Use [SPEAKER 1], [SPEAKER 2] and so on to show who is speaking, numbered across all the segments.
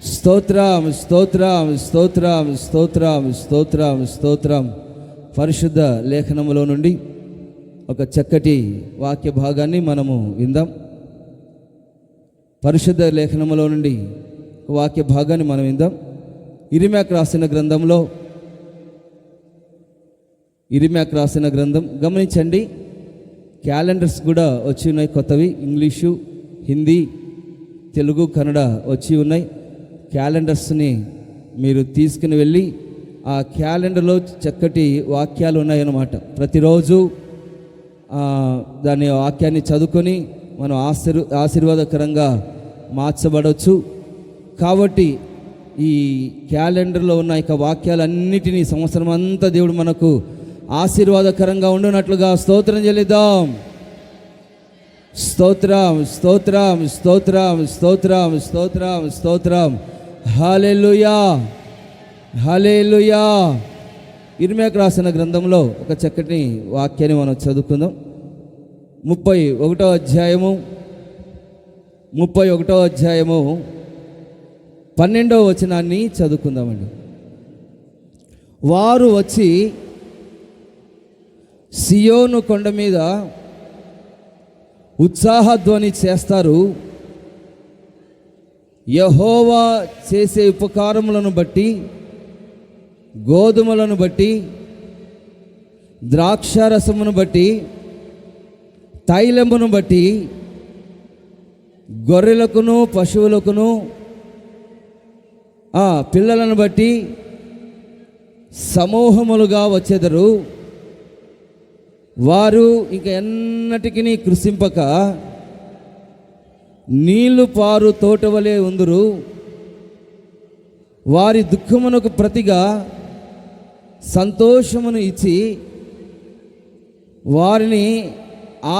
[SPEAKER 1] స్తోత్రం స్తోత్రం స్తోత్రం స్తోత్రం స్తోత్రం స్తోత్రం. పరిశుద్ధ లేఖనములో నుండి ఒక చక్కటి వాక్య భాగాన్ని మనము విందాం. పరిశుద్ధ లేఖనములో నుండి వాక్య భాగాన్ని మనం విందాం. ఇర్మీయాకు రాసిన గ్రంథం గమనించండి. క్యాలెండర్స్ కూడా వచ్చి ఉన్నాయి, కొత్తవి. ఇంగ్లీషు, హిందీ, తెలుగు, కన్నడ వచ్చి ఉన్నాయి. క్యాలెండర్స్ని మీరు తీసుకుని వెళ్ళి ఆ క్యాలెండర్లో చక్కటి వాక్యాలు ఉన్నాయన్నమాట. ప్రతిరోజు దాని వాక్యాన్ని చదువుకొని మనం ఆశీర్వాదకరంగా మార్చబడవచ్చు. కాబట్టి ఈ క్యాలెండర్లో ఉన్న ఇక వాక్యాలన్నిటినీ సంవత్సరం అంతా దేవుడు మనకు ఆశీర్వాదకరంగా ఉండునట్లుగా స్తోత్రం చెల్లిద్దాం. స్తోత్రం స్తోత్రం స్తోత్రం స్తోత్రం స్తోత్రం స్తోత్రం. హల్లెలూయా హల్లెలూయా. ఇర్మీయాకు రాసిన గ్రంథంలో ఒక చక్కటి వాక్యాన్ని మనం చదువుకుందాం. 31వ అధ్యాయము 12వ వచనాన్ని చదువుకుందామండి. వారు వచ్చి సియోను కొండ మీద ఉత్సాహధ్వని చేస్తారు. యెహోవా చేసే ఉపకారములను బట్టి, గోధుమలను బట్టి, ద్రాక్షారసమును బట్టి, తైలమును బట్టి, గొర్రెలకును పశువులకును పిల్లలను బట్టి సమూహములుగా వచ్చెదరు. వారు ఇంక ఎన్నటికి కృశింపక నీళ్లు పారు తోటవలే ఉందురు. వారి దుఃఖమునకు ప్రతిగా సంతోషమును ఇచ్చి వారిని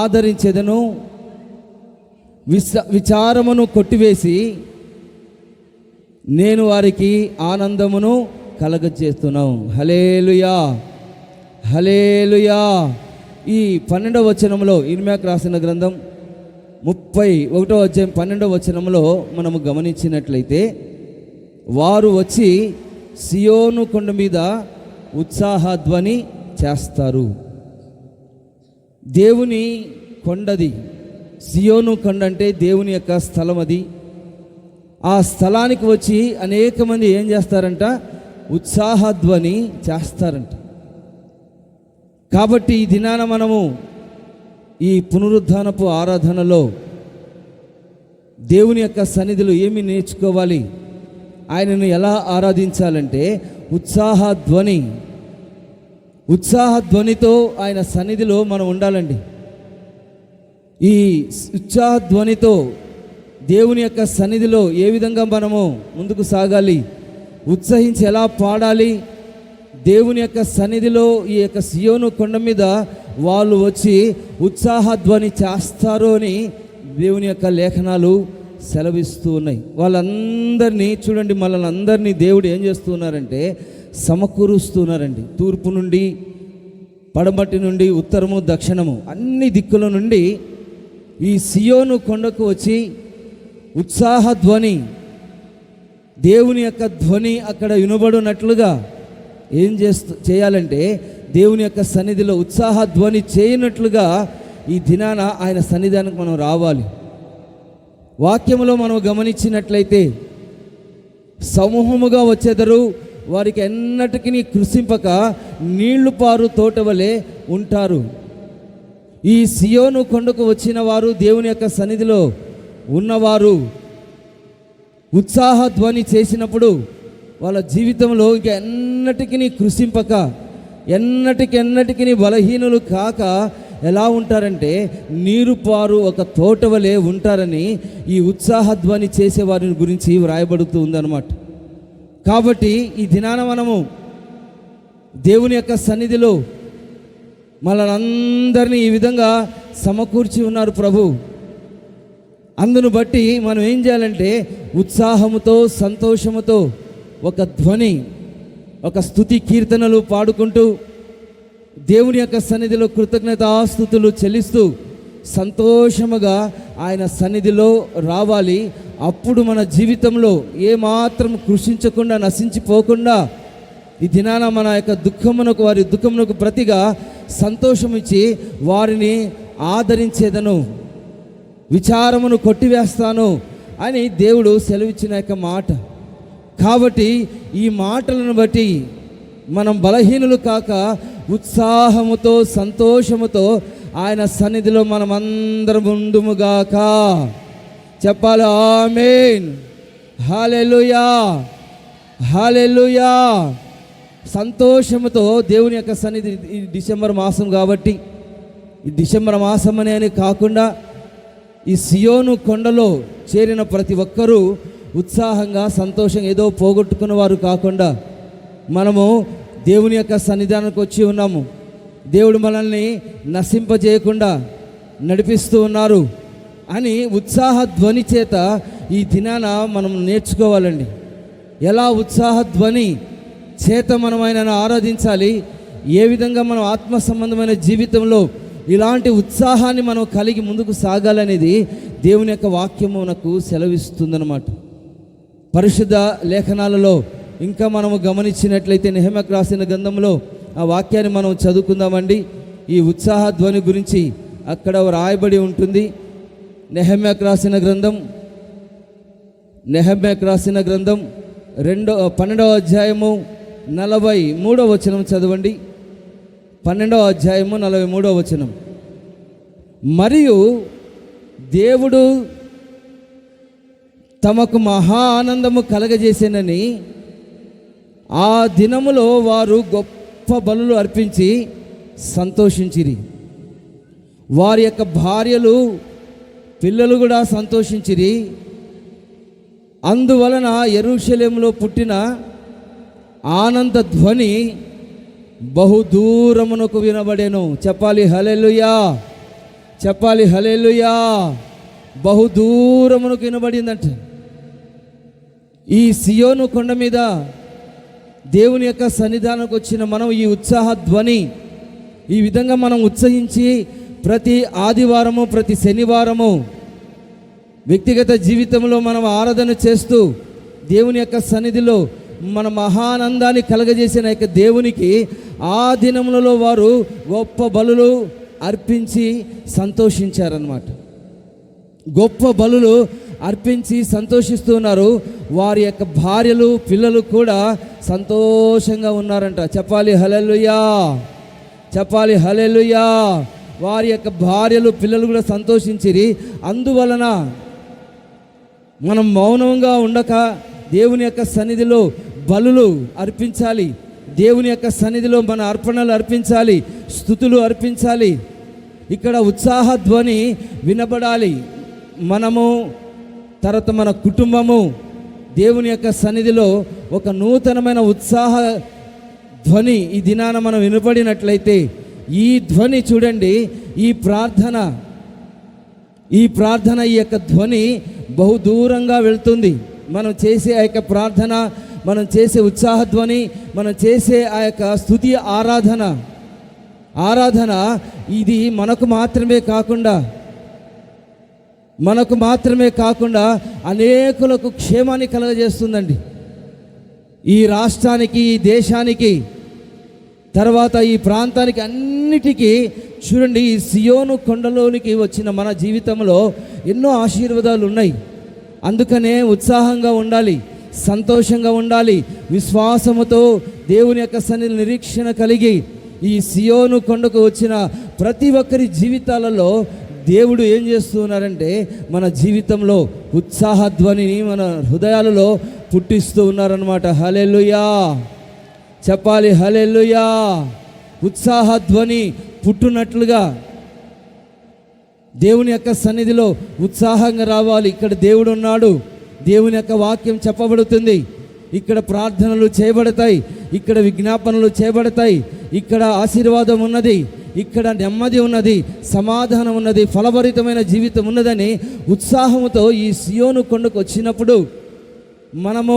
[SPEAKER 1] ఆదరించెదను. విచారమును కొట్టివేసి నేను వారికి ఆనందమును కలగజేస్తున్నాను. హల్లెలూయా హల్లెలూయా. ఈ 12వ వచనంలో ఇర్మీయాకు రాసిన గ్రంథం 31వ అధ్యాయం 12వ వచనంలో మనము గమనించినట్లయితే, వారు వచ్చి సియోను కొండ మీద ఉత్సాహధ్వని చేస్తారు. దేవుని కొండది సియోను కొండ, అంటే దేవుని యొక్క స్థలం అది. ఆ స్థలానికి వచ్చి అనేక మంది ఏం చేస్తారంట? ఉత్సాహధ్వని చేస్తారంట. కాబట్టి ఈ దినాన మనము ఈ పునరుద్ధానపు ఆరాధనలో దేవుని యొక్క సన్నిధిలో ఏమి నేర్చుకోవాలి, ఆయనను ఎలా ఆరాధించాలంటే ఉత్సాహధ్వనితో ఆయన సన్నిధిలో మనం ఉండాలండి. ఈ ఉత్సాహధ్వనితో దేవుని యొక్క సన్నిధిలో ఏ విధంగా మనము ముందుకు సాగాలి, ఉత్సహించి ఎలా పాడాలి, దేవుని యొక్క సన్నిధిలో ఈ యొక్క సియోను కొండ మీద వాళ్ళు వచ్చి ఉత్సాహధ్వని చేస్తారు అని దేవుని యొక్క లేఖనాలు సెలవిస్తూ ఉన్నాయి. వాళ్ళందరినీ చూడండి, మనల్ని అందరినీ దేవుడు ఏం చేస్తున్నారంటే సమకూరుస్తున్నారండి. తూర్పు నుండి, పడమటి నుండి, ఉత్తరము, దక్షిణము, అన్ని దిక్కుల నుండి ఈ సియోను కొండకు వచ్చి ఉత్సాహధ్వని, దేవుని యొక్క ధ్వని అక్కడ వినబడినట్లుగా ఏం చేయాలంటే దేవుని యొక్క సన్నిధిలో ఉత్సాహధ్వని చేయనట్లుగా ఈ దినాన ఆయన సన్నిధానికి మనం రావాలి. వాక్యములో మనం గమనించినట్లయితే సమూహముగా వచ్చేదరు. వారికి ఎన్నటికీ కృశింపక నీళ్లు పారు తోటవలే ఉంటారు. ఈ సియోను కొండకు వచ్చిన వారు, దేవుని యొక్క సన్నిధిలో ఉన్నవారు ఉత్సాహధ్వని చేసినప్పుడు వాళ్ళ జీవితంలో ఇంకా ఎన్నటికీ కృశింపక, ఎన్నటికీ బలహీనులు కాక ఎలా ఉంటారంటే నీరు పారు ఒక తోటవలే ఉంటారని ఈ ఉత్సాహధ్వని చేసే వారిని గురించి వ్రాయబడుతూ ఉందన్నమాట. కాబట్టి ఈ దినాన మనము దేవుని యొక్క సన్నిధిలో మనలందరినీ ఈ విధంగా సమకూర్చి ఉన్నారు ప్రభు. అందును బట్టి మనం ఏం చేయాలంటే ఉత్సాహముతో, సంతోషముతో ఒక ధ్వని, ఒక స్తుతి కీర్తనలు పాడుకుంటూ దేవుని యొక్క సన్నిధిలో కృతజ్ఞతాస్తుతులు చెల్లిస్తూ సంతోషముగా ఆయన సన్నిధిలో రావాలి. అప్పుడు మన జీవితంలో ఏమాత్రం కృషించకుండా, నశించిపోకుండా, ఈ దినాన మన యొక్క దుఃఖమునకు, వారి దుఃఖమునకు ప్రతిగా సంతోషం ఇచ్చి వారిని ఆదరించేదను, విచారమును కొట్టివేస్తాను అని దేవుడు సెలవిచ్చిన యొక్క మాట. కాబట్టి ఈ మాటలను బట్టి మనం బలహీనులు కాక ఉత్సాహముతో, సంతోషముతో ఆయన సన్నిధిలో మనం అందరం ఉండుముగాక. చెప్పాలి ఆమేన్, హల్లెలూయా, హల్లెలూయా. సంతోషముతో దేవుని యొక్క సన్నిధి, ఈ డిసెంబర్ మాసం కాబట్టి, ఈ డిసెంబర్ మాసం అని కాకుండా ఈ సియోను కొండలో చేరిన ప్రతి ఒక్కరూ ఉత్సాహంగా, సంతోషంగా, ఏదో పోగొట్టుకున్న వారు కాకుండా మనము దేవుని యొక్క సన్నిధానానికి వచ్చి ఉన్నాము. దేవుడు మనల్ని నశింపజేయకుండా నడిపిస్తూ ఉన్నారు అని ఉత్సాహ ధ్వని చేత ఈ దినాన మనం నేర్చుకోవాలండి. ఎలా ఉత్సాహ ధ్వని చేత మనం ఆయనను ఆరాధించాలి, ఏ విధంగా మనం ఆత్మ సంబంధమైన జీవితంలో ఇలాంటి ఉత్సాహాన్ని మనం కలిగి ముందుకు సాగాలనేది దేవుని యొక్క వాక్యము మనకు సెలవిస్తుందన్నమాట. పరిశుద్ధ లేఖనాలలో ఇంకా మనము గమనించినట్లయితే నెహెమ్యాకు రాసిన గ్రంథంలో ఆ వాక్యాన్ని మనం చదువుకుందామండి. ఈ ఉత్సాహ ధ్వని గురించి అక్కడ రాయబడి ఉంటుంది. నెహెమ్యాకు రాసిన గ్రంథం 12వ అధ్యాయము 43వ వచనం చదవండి. 12వ అధ్యాయము 43వ వచనం. మరియు దేవుడు తమకు మహా ఆనందము కలగజేసేనని ఆ దినములో వారు గొప్ప బలులు అర్పించి సంతోషించిరి. వారి యొక్క భార్యలు, పిల్లలు కూడా సంతోషించిరి. అందువలన యెరూషలేములో పుట్టిన ఆనంద ధ్వని బహుదూరమునకు వినబడెను. చెప్పాలి హల్లెలూయా, చెప్పాలి హల్లెలూయా. బహుదూరమునకు వినబడిందంట. ఈ సియోను కొండ మీద దేవుని యొక్క సన్నిధానానికి వచ్చిన మనం ఈ ఉత్సాహ ధ్వని, ఈ విధంగా మనం ఉత్సహించి ప్రతి ఆదివారము, ప్రతి శనివారము వ్యక్తిగత జీవితంలో మనం ఆరాధన చేస్తూ దేవుని యొక్క సన్నిధిలో మన మహానందాన్ని కలగజేసిన యొక్క దేవునికి ఆ దినములలో వారు గొప్ప బలులు అర్పించి సంతోషించారన్నమాట. గొప్ప బలులు అర్పించి సంతోషిస్తున్నారు. వారి యొక్క భార్యలు, పిల్లలు కూడా సంతోషంగా ఉన్నారంట. చెప్పాలి హల్లెలూయా, చెప్పాలి హల్లెలూయా. వారి యొక్క భార్యలు, పిల్లలు కూడా సంతోషించిరి. అందువలన మనం మౌనంగా ఉండక దేవుని యొక్క సన్నిధిలో బలులు అర్పించాలి. దేవుని యొక్క సన్నిధిలో మన అర్పణలు అర్పించాలి, స్తుతులు అర్పించాలి. ఇక్కడ ఉత్సాహ ధ్వని వినబడాలి. మనము, తర్వాత మన కుటుంబము దేవుని యొక్క సన్నిధిలో ఒక నూతనమైన ఉత్సాహ ధ్వని ఈ దినాన మనం వినపడినట్లయితే, ఈ ధ్వని చూడండి, ఈ ప్రార్థన, ఈ యొక్క ధ్వని బహుదూరంగా వెళ్తుంది. మనం చేసే ఆ యొక్క ప్రార్థన, మనం చేసే ఉత్సాహ ధ్వని, మనం చేసే ఆ యొక్క స్తుతి ఆరాధన ఇది మనకు మాత్రమే కాకుండా అనేకులకు క్షేమాన్ని కలగజేస్తుందండి. ఈ రాష్ట్రానికి, ఈ దేశానికి, తర్వాత ఈ ప్రాంతానికి, అన్నిటికీ చూడండి, ఈ సియోను కొండలోనికి వచ్చిన మన జీవితంలో ఎన్నో ఆశీర్వాదాలు ఉన్నాయి. అందుకనే ఉత్సాహంగా ఉండాలి, సంతోషంగా ఉండాలి, విశ్వాసముతో దేవుని యొక్క సన్నిధి నిరీక్షణ కలిగి ఈ సియోను కొండకు వచ్చిన ప్రతి ఒక్కరి జీవితాలలో దేవుడు ఏం చేస్తున్నారంటే మన జీవితంలో ఉత్సాహ ధ్వనిని మన హృదయాలలో పుట్టిస్తూ ఉన్నారన్నమాట. హల్లెలూయా, చెప్పాలి హల్లెలూయా. ఉత్సాహ ధ్వని పుట్టునట్లుగా దేవుని యొక్క సన్నిధిలో ఉత్సాహంగా రావాలి. ఇక్కడ దేవుడు ఉన్నాడు, దేవుని యొక్క వాక్యం చెప్పబడుతుంది, ఇక్కడ ప్రార్థనలు చేయబడతాయి, ఇక్కడ విజ్ఞాపనలు చేయబడతాయి, ఇక్కడ ఆశీర్వాదం ఉన్నది, ఇక్కడ నెమ్మది ఉన్నది, సమాధానం ఉన్నది, ఫలభరితమైన జీవితం ఉన్నదని ఉత్సాహంతో ఈ సియోను కొండకు వచ్చినప్పుడు మనము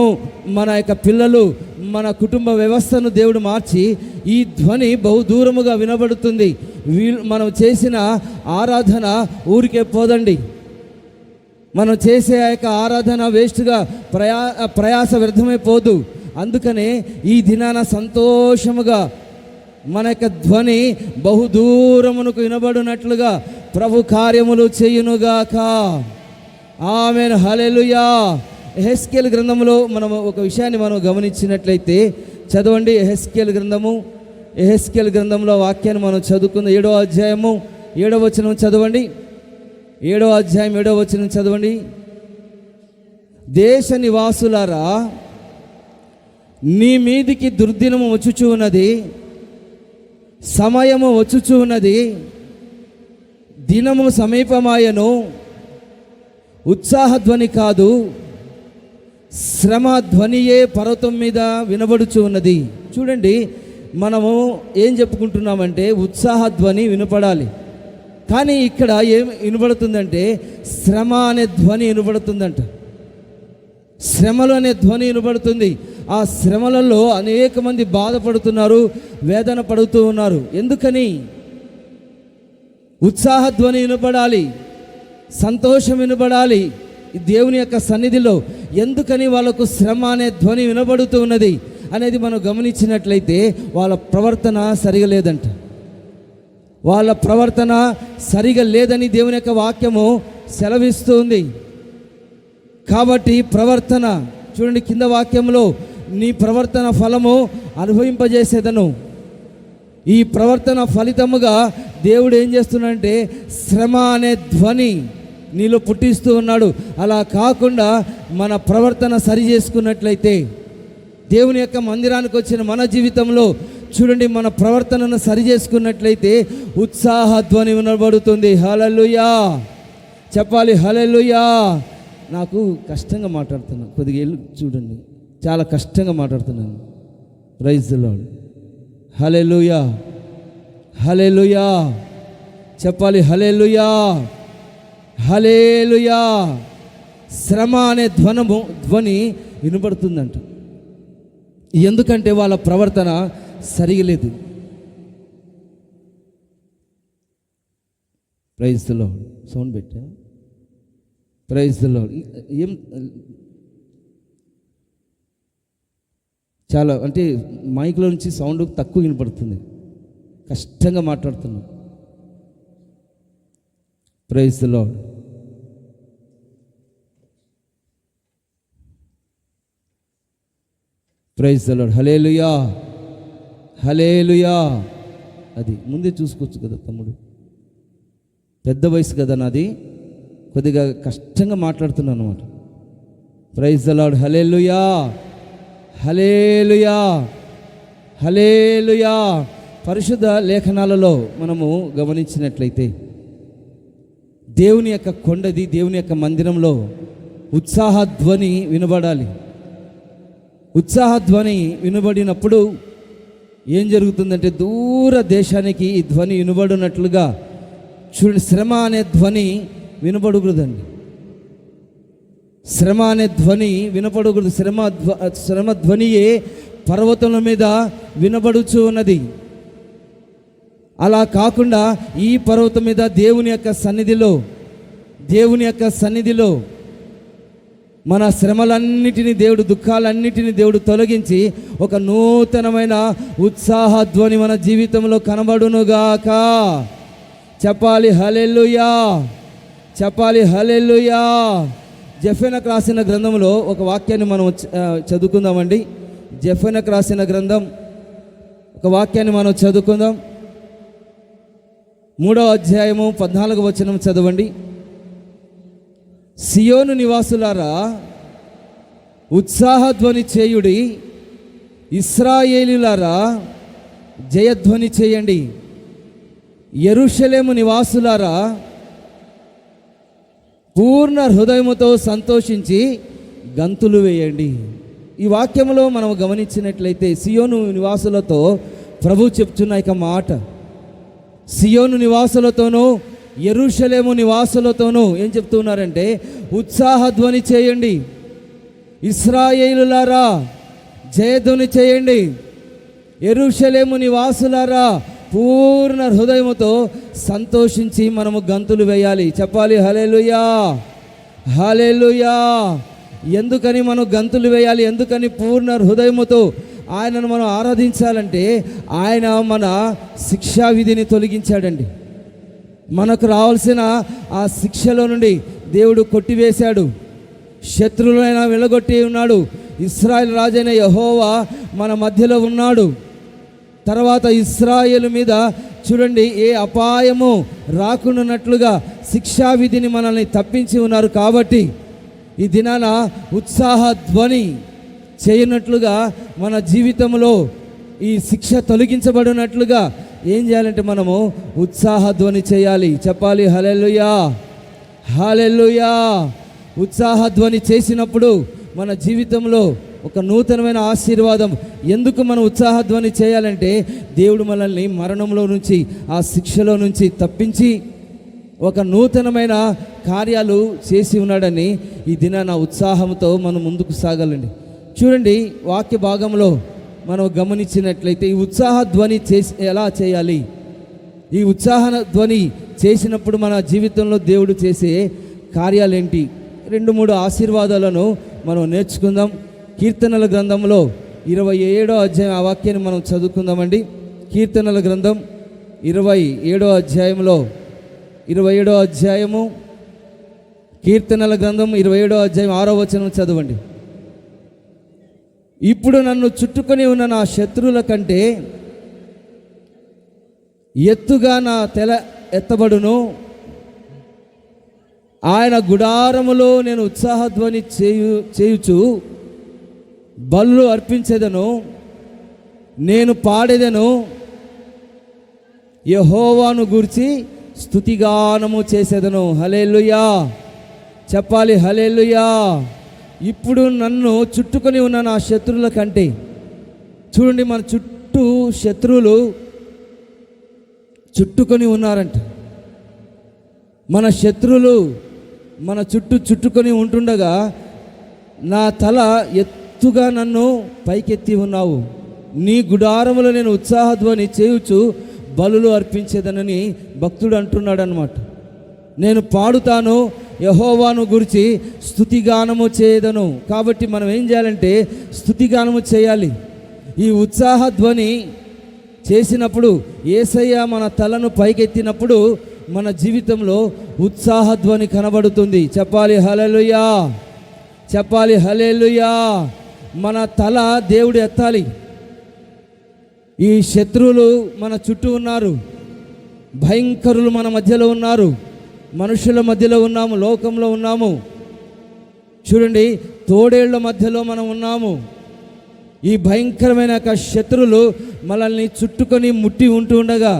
[SPEAKER 1] మన యొక్క పిల్లలు మన కుటుంబ వ్యవస్థను దేవుడు మార్చి ఈ ధ్వని బహుదూరముగా వినబడుతుంది. మనం చేసిన ఆరాధన ఊరికే పోదండి. మనం చేసే ఆ యొక్క ఆరాధన వేస్ట్గా ప్రయాస వ్యర్థమైపోదు. అందుకనే ఈ దినాన సంతోషముగా మన యొక్క ధ్వని బహుదూరమునకు వినబడినట్లుగా ప్రభు కార్యములు చేయునుగాక. ఆమేన్, హల్లెలూయా. యెహెజ్కేలు గ్రంథంలో మనం ఒక విషయాన్ని మనం గమనించినట్లయితే చదవండి. యెహెజ్కేలు గ్రంథంలో వాక్యాన్ని మనం చదువుకుందాం. 7వ అధ్యాయము 7వ వచనం చదవండి. 7వ అధ్యాయం 7వ వచనం చదవండి. దేశ నివాసులారా, నీ మీదికి దుర్దినము వచ్చుచూ ఉన్నది, సమయము వచ్చుచూ ఉన్నది, దినము సమీపమాయను. ఉత్సాహధ్వని కాదు, శ్రమ ధ్వనియే పర్వతం మీద వినబడుచు ఉన్నది. చూడండి, మనము ఏం చెప్పుకుంటున్నామంటే ఉత్సాహధ్వని వినపడాలి. కానీ ఇక్కడ ఏం వినబడుతుందంటే శ్రమ అనే ధ్వని వినబడుతుందంట. శ్రమలు అనే ధ్వని వినబడుతుంది. ఆ శ్రమలలో అనేక మంది బాధపడుతున్నారు, వేదన పడుతూ ఉన్నారు. ఎందుకని? ఉత్సాహధ్వని వినపడాలి, సంతోషం వినబడాలి దేవుని యొక్క సన్నిధిలో. ఎందుకని వాళ్ళకు శ్రమ అనే ధ్వని వినబడుతూ ఉన్నది అనేది మనం గమనించినట్లయితే వాళ్ళ ప్రవర్తన సరిగా లేదంట. వాళ్ళ ప్రవర్తన సరిగా లేదని దేవుని యొక్క వాక్యము సెలవిస్తుంది. కాబట్టి ప్రవర్తన చూడండి, కింద వాక్యంలో నీ ప్రవర్తన ఫలము అనుభవింపజేసేదను. ఈ ప్రవర్తన ఫలితముగా దేవుడు ఏం చేస్తున్నాడంటే శ్రమ అనే ధ్వని నీలో పుట్టిస్తూ ఉన్నాడు. అలా కాకుండా మన ప్రవర్తన సరి చేసుకున్నట్లయితే దేవుని యొక్క మందిరానికి వచ్చిన మన జీవితంలో చూడండి, మన ప్రవర్తనను సరి చేసుకున్నట్లయితే ఉత్సాహధ్వని వినబడుతుంది. హల్లెలూయా చెప్పాలి, హల్లెలూయా. నాకు కష్టంగా మాట్లాడుతున్నాను, కొద్దిగా చూడండి, చాలా కష్టంగా మాట్లాడుతున్నాను. Praise the lord. Hallelujah, hallelujah చెప్పాలి, హల్లెలూయా, హల్లెలూయా. శ్రమ అనే ధ్వని వినబడుతుందంట. ఎందుకంటే వాళ్ళ ప్రవర్తన సరిగా లేదు. Praise the Lord. సౌండ్ పెట్టా. Praise the Lord. ఏం చాలా అంటే మైక్లో నుంచి సౌండ్ తక్కువ వినపడుతుంది, కష్టంగా మాట్లాడుతున్నాం. Praise the lord. Praise the lord. Hallelujah, hallelujah. అది ముందే చూసుకోవచ్చు కదా తమ్ముడు, పెద్ద వయసు కదా నాది, కొద్దిగా కష్టంగా మాట్లాడుతున్నాను అన్నమాట. Praise the lord. Hallelujah, hallelujah, hallelujah. పరిశుద్ధ లేఖనాలలో మనము గమనించినట్లయితే దేవుని యొక్క కొండది, దేవుని యొక్క మందిరంలో ఉత్సాహధ్వని వినబడాలి. ఉత్సాహధ్వని వినబడినప్పుడు ఏం జరుగుతుందంటే దూర దేశానికి ఈ ధ్వని వినబడినట్లుగా చూడండి. శ్రమ అనే ధ్వని వినపడకూడదండి. శ్రమ అనే ధ్వని వినపడకూడదు. శ్రమ ధ్వనియే పర్వతముల మీద వినబడుచు ఉన్నది. అలా కాకుండా ఈ పర్వతం మీద దేవుని యొక్క సన్నిధిలో మన శ్రమలన్నిటినీ దేవుడు, దుఃఖాలన్నిటినీ దేవుడు తొలగించి ఒక నూతనమైన ఉత్సాహధ్వని మన జీవితంలో కనబడునుగాక. చెప్పాలి, హల్లెలూయా, చెప్పాలి, హల్లెలూయా. జెఫెనకు రాసిన గ్రంథంలో ఒక వాక్యాన్ని మనం చదువుకుందామండి. జెఫెనకు రాసిన గ్రంథం ఒక వాక్యాన్ని మనం చదువుకుందాం. 3వ అధ్యాయము 14వ వచనం చదవండి. సియోను నివాసులారా, ఉత్సాహధ్వని చేయుడి, ఇశ్రాయేలీయులారా జయధ్వని చేయండి. యెరూషలేము నివాసులారా, పూర్ణ హృదయముతో సంతోషించి గంతులు వేయండి. ఈ వాక్యంలో మనం గమనించినట్లయితే సియోను నివాసులతో ప్రభు చెప్తున్న ఇక మాట, సియోను నివాసులతోనూ యెరూషలేము నివాసులతోనూ ఏం చెప్తున్నారంటే ఉత్సాహధ్వని చేయండి. ఇశ్రాయేలులారా జయధ్వని చేయండి, యెరూషలేము నివాసులారా పూర్ణ హృదయముతో సంతోషించి మనము గంతులు వేయాలి. చెప్పాలి హల్లెలూయా, హల్లెలూయా. ఎందుకని మనం గంతులు వేయాలి? ఎందుకని పూర్ణ హృదయముతో ఆయనను మనం ఆరాధించాలంటే ఆయన మన శిక్షా విధిని తొలగించాడండి. మనకు రావాల్సిన ఆ శిక్షలో నుండి దేవుడు కొట్టివేశాడు. శత్రువులైనా వెళ్ళగొట్టి ఉన్నాడు. ఇశ్రాయేల్ రాజైన యెహోవా మన మధ్యలో ఉన్నాడు. తర్వాత ఇశ్రాయేలు మీద చూడండి, ఏ అపాయము రాకుండానట్లుగా శిక్షా విధిని మనల్ని తప్పించి ఉన్నారు. కాబట్టి ఈ దినాన ఉత్సాహ ధ్వని చేయనట్లుగా మన జీవితంలో ఈ శిక్ష తొలగించబడినట్లుగా ఏం చేయాలంటే మనము ఉత్సాహ ధ్వని చేయాలి. చెప్పాలి హల్లెలూయా, హల్లెలూయా. ఉత్సాహ ధ్వని చేసినప్పుడు మన జీవితంలో ఒక నూతనమైన ఆశీర్వాదం. ఎందుకు మనం ఉత్సాహ ధ్వని చేయాలంటే దేవుడు మనల్ని మరణంలో నుంచి, ఆ శిక్షలో నుంచి తప్పించి ఒక నూతనమైన కార్యాలు చేసి ఉన్నాడని ఈ దినాన ఉత్సాహంతో మనం ముందుకు సాగాలండి. చూడండి, వాక్య భాగంలో మనం గమనించినట్లయితే ఈ ఉత్సాహ ధ్వని చేసి ఎలా చేయాలి? ఈ ఉత్సాహ ధ్వని చేసినప్పుడు మన జీవితంలో దేవుడు చేసే కార్యాలేంటి? 2-3 ఆశీర్వాదాలను మనం నేర్చుకుందాం. కీర్తనల గ్రంథంలో 27వ అధ్యాయం, ఆ వాక్యాన్ని మనం చదువుకుందామండి. కీర్తనల గ్రంథం 27వ అధ్యాయంలో 27వ అధ్యాయము, కీర్తనల గ్రంథం 27వ అధ్యాయం 6వ వచనం చదవండి. ఇప్పుడు నన్ను చుట్టుకొని ఉన్న నా శత్రువుల కంటే ఎత్తుగా నా తెల ఎత్తబడును. ఆయన గుడారములో నేను ఉత్సాహధ్వని చేయుచు బలులు అర్పించేదను, నేను పాడేదను, యెహోవాను గూర్చి స్తుతిగానము చేసేదను. హల్లెలూయా, చెప్పాలి హల్లెలూయా. ఇప్పుడు నన్ను చుట్టుకొని ఉన్న నా శత్రువుల కంటే, చూడండి మన చుట్టూ శత్రువులు చుట్టుకొని ఉన్నారంట. మన శత్రువులు మన చుట్టుకొని ఉంటుండగా నా తల ఎత్తుగా నన్ను పైకెత్తి ఉన్నావు. నీ గుడారములో నేను ఉత్సాహధ్వని చేయుచు బలులు అర్పించేదనని భక్తుడు అంటున్నాడు అన్నమాట. నేను పాడుతాను, యెహోవాను గురించి స్తుతిగానము చేయదను. కాబట్టి మనం ఏం చేయాలంటే స్తుతిగానము చేయాలి. ఈ ఉత్సాహధ్వని చేసినప్పుడు, యేసయ్య మన తలను పైకెత్తినప్పుడు మన జీవితంలో ఉత్సాహధ్వని కనబడుతుంది. చెప్పాలి హల్లెలూయా, చెప్పాలి హల్లెలూయా. మన తల దేవుడు ఎత్తాలి. ఈ శత్రువులు మన చుట్టూ ఉన్నారు, భయంకరులు మన మధ్యలో ఉన్నారు, మనుషుల మధ్యలో ఉన్నాము, లోకంలో ఉన్నాము. చూడండి, తోడేళ్ల మధ్యలో మనం ఉన్నాము. ఈ భయంకరమైన శత్రువులు మనల్ని చుట్టుకొని ముట్టి ఉంటూ ఉండగా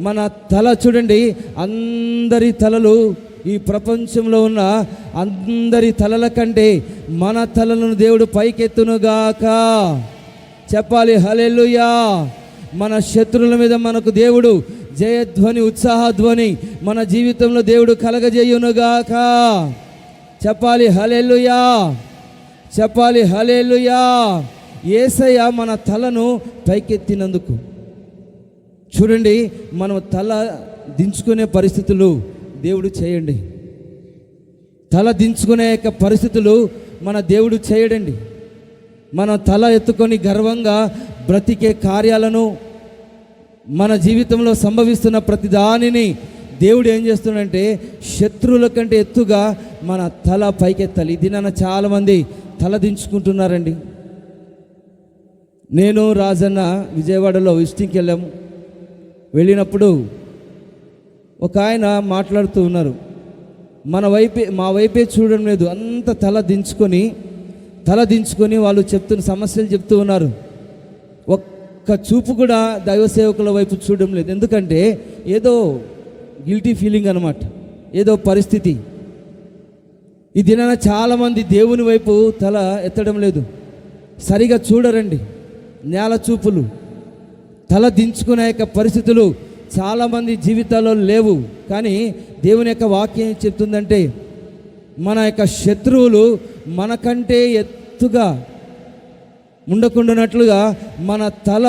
[SPEAKER 1] మన తల చూడండి, అందరి తలలు, ఈ ప్రపంచంలో ఉన్న అందరి తలల కంటే మన తలలను దేవుడు పైకెత్తునుగాక. చెప్పాలి హల్లెలూయా. మన శత్రువుల మీద మనకు దేవుడు జయధ్వని, ఉత్సాహధ్వని మన జీవితంలో దేవుడు కలగజేయునుగాక. చెప్పాలి హల్లెలూయా, చెప్పాలి హల్లెలూయా. యేసయ్య మన తలను పైకెత్తినందుకు చూడండి, మనం తల దించుకునే పరిస్థితులు దేవుడు చేయండి. తల దించుకునే పరిస్థితులు మన దేవుడు చేయడండి. మన తల ఎత్తుకొని గర్వంగా బ్రతికే కార్యాలను, మన జీవితంలో సంభవిస్తున్న ప్రతి దానిని దేవుడు ఏం చేస్తున్నాడంటే శత్రువుల కంటే ఎత్తుగా మన తల పైకెత్తాలి. ఇది నన్ను చాలామంది తల దించుకుంటున్నారండి. నేను రాజన్న విజయవాడలో విజిటింగ్కి వెళ్ళాము. వెళ్ళినప్పుడు ఒక ఆయన మాట్లాడుతూ ఉన్నారు, మా వైపే చూడడం లేదు, అంత తల దించుకొని వాళ్ళు చెప్తున్న సమస్యలు చెప్తూ ఉన్నారు. ఒక్క చూపు కూడా దైవ సేవకుల వైపు చూడడం లేదు. ఎందుకంటే ఏదో గిల్టీ ఫీలింగ్ అన్నమాట, ఏదో పరిస్థితి. ఈ దినాన చాలామంది దేవుని వైపు తల ఎత్తడం లేదు, సరిగా చూడరండి. నేల చూపులు, తల దించుకునే పరిస్థితులు చాలామంది జీవితాల్లో లేవు. కానీ దేవుని యొక్క వాక్యం చెప్తుందంటే మన యొక్క శత్రువులు మనకంటే ఎత్తుగా ఉండకుండానట్లుగా మన తల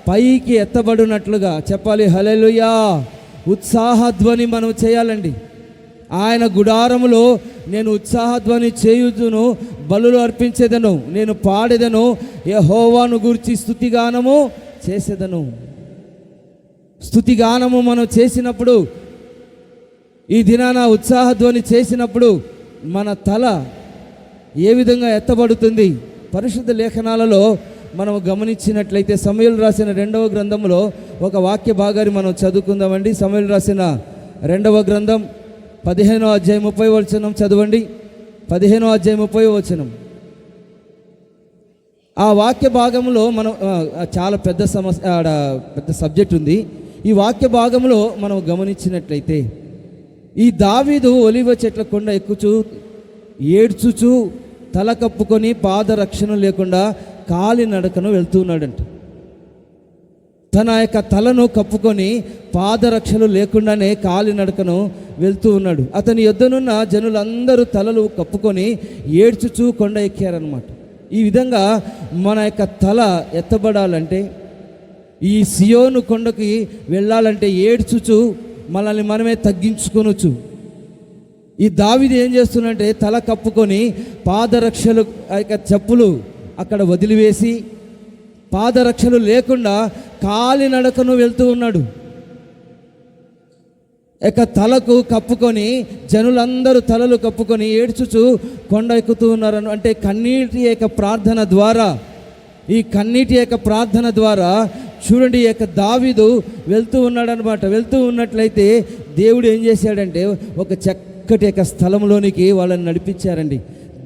[SPEAKER 1] పైకి ఎత్తబడినట్లుగా చెప్పాలి. హల్లెలూయా. ఉత్సాహధ్వని మనం చేయాలండి. ఆయన గుడారములో నేను ఉత్సాహధ్వని చేయుదును, బలులు అర్పించేదను, నేను పాడేదను, యెహోవాను గూర్చి స్తుతిగానము చేసేదను. స్తుతిగానము మనం చేసినప్పుడు, ఈ దినాన ఉత్సాహధ్వని చేసినప్పుడు మన తల ఏ విధంగా ఎత్తబడుతుంది? పరిశుద్ధ లేఖనాలలో మనం గమనించినట్లయితే సమూయేలు రాసిన 2వ గ్రంథంలో ఒక వాక్య భాగాన్ని మనం చదువుకుందామండి. సమూయేలు రాసిన 2వ గ్రంథం 15వ అధ్యాయం 30వ వచనం చదవండి. 15వ అధ్యాయం 30వ వచనం. ఆ వాక్య భాగంలో మనం చాలా పెద్ద సమస్య, పెద్ద సబ్జెక్ట్ ఉంది. ఈ వాక్య భాగంలో మనం గమనించినట్లయితే ఈ దావీదు ఒలీవ చెట్ల కొండ ఎక్కుచూ ఏడ్చుచూ తల కప్పుకొని పాదరక్షణ లేకుండా కాలినడకను వెళ్తున్నాడంట. తన యొక్క తలను కప్పుకొని పాదరక్షలు లేకుండానే కాలినడకను వెళ్తూ ఉన్నాడు. అతని యొద్దనున్న జనులందరూ తలలు కప్పుకొని ఏడ్చుచూ కొండ ఎక్కారనమాట. ఈ విధంగా మన యొక్క తల ఎత్తబడాలంటే, ఈ సియోను కొండకి వెళ్ళాలంటే ఏడ్చుచు మనల్ని మనమే తగ్గించుకొనొచ్చు. ఈ దావీదు ఏం చేస్తున్నంటే తల కప్పుకొని పాదరక్షలు యొక్క చెప్పులు అక్కడ వదిలివేసి పాదరక్షలు లేకుండా కాలినడకను వెళ్తూ ఉన్నాడు. ఇక తలకు కప్పుకొని జనులందరూ తలలు కప్పుకొని ఏడ్చుచు కొండ ఎక్కుతూ ఉన్నారు. అంటే కన్నీటి యొక్క ప్రార్థన ద్వారా, ఈ కన్నీటి యొక్క ప్రార్థన ద్వారా చూడండి, ఈ యొక్క దావీదు వెళ్తూ ఉన్నాడు అనమాట. వెళ్తూ ఉన్నట్లయితే దేవుడు ఏం చేశాడంటే ఒక చక్కటి యొక్క స్థలంలోనికి వాళ్ళని నడిపించారండి.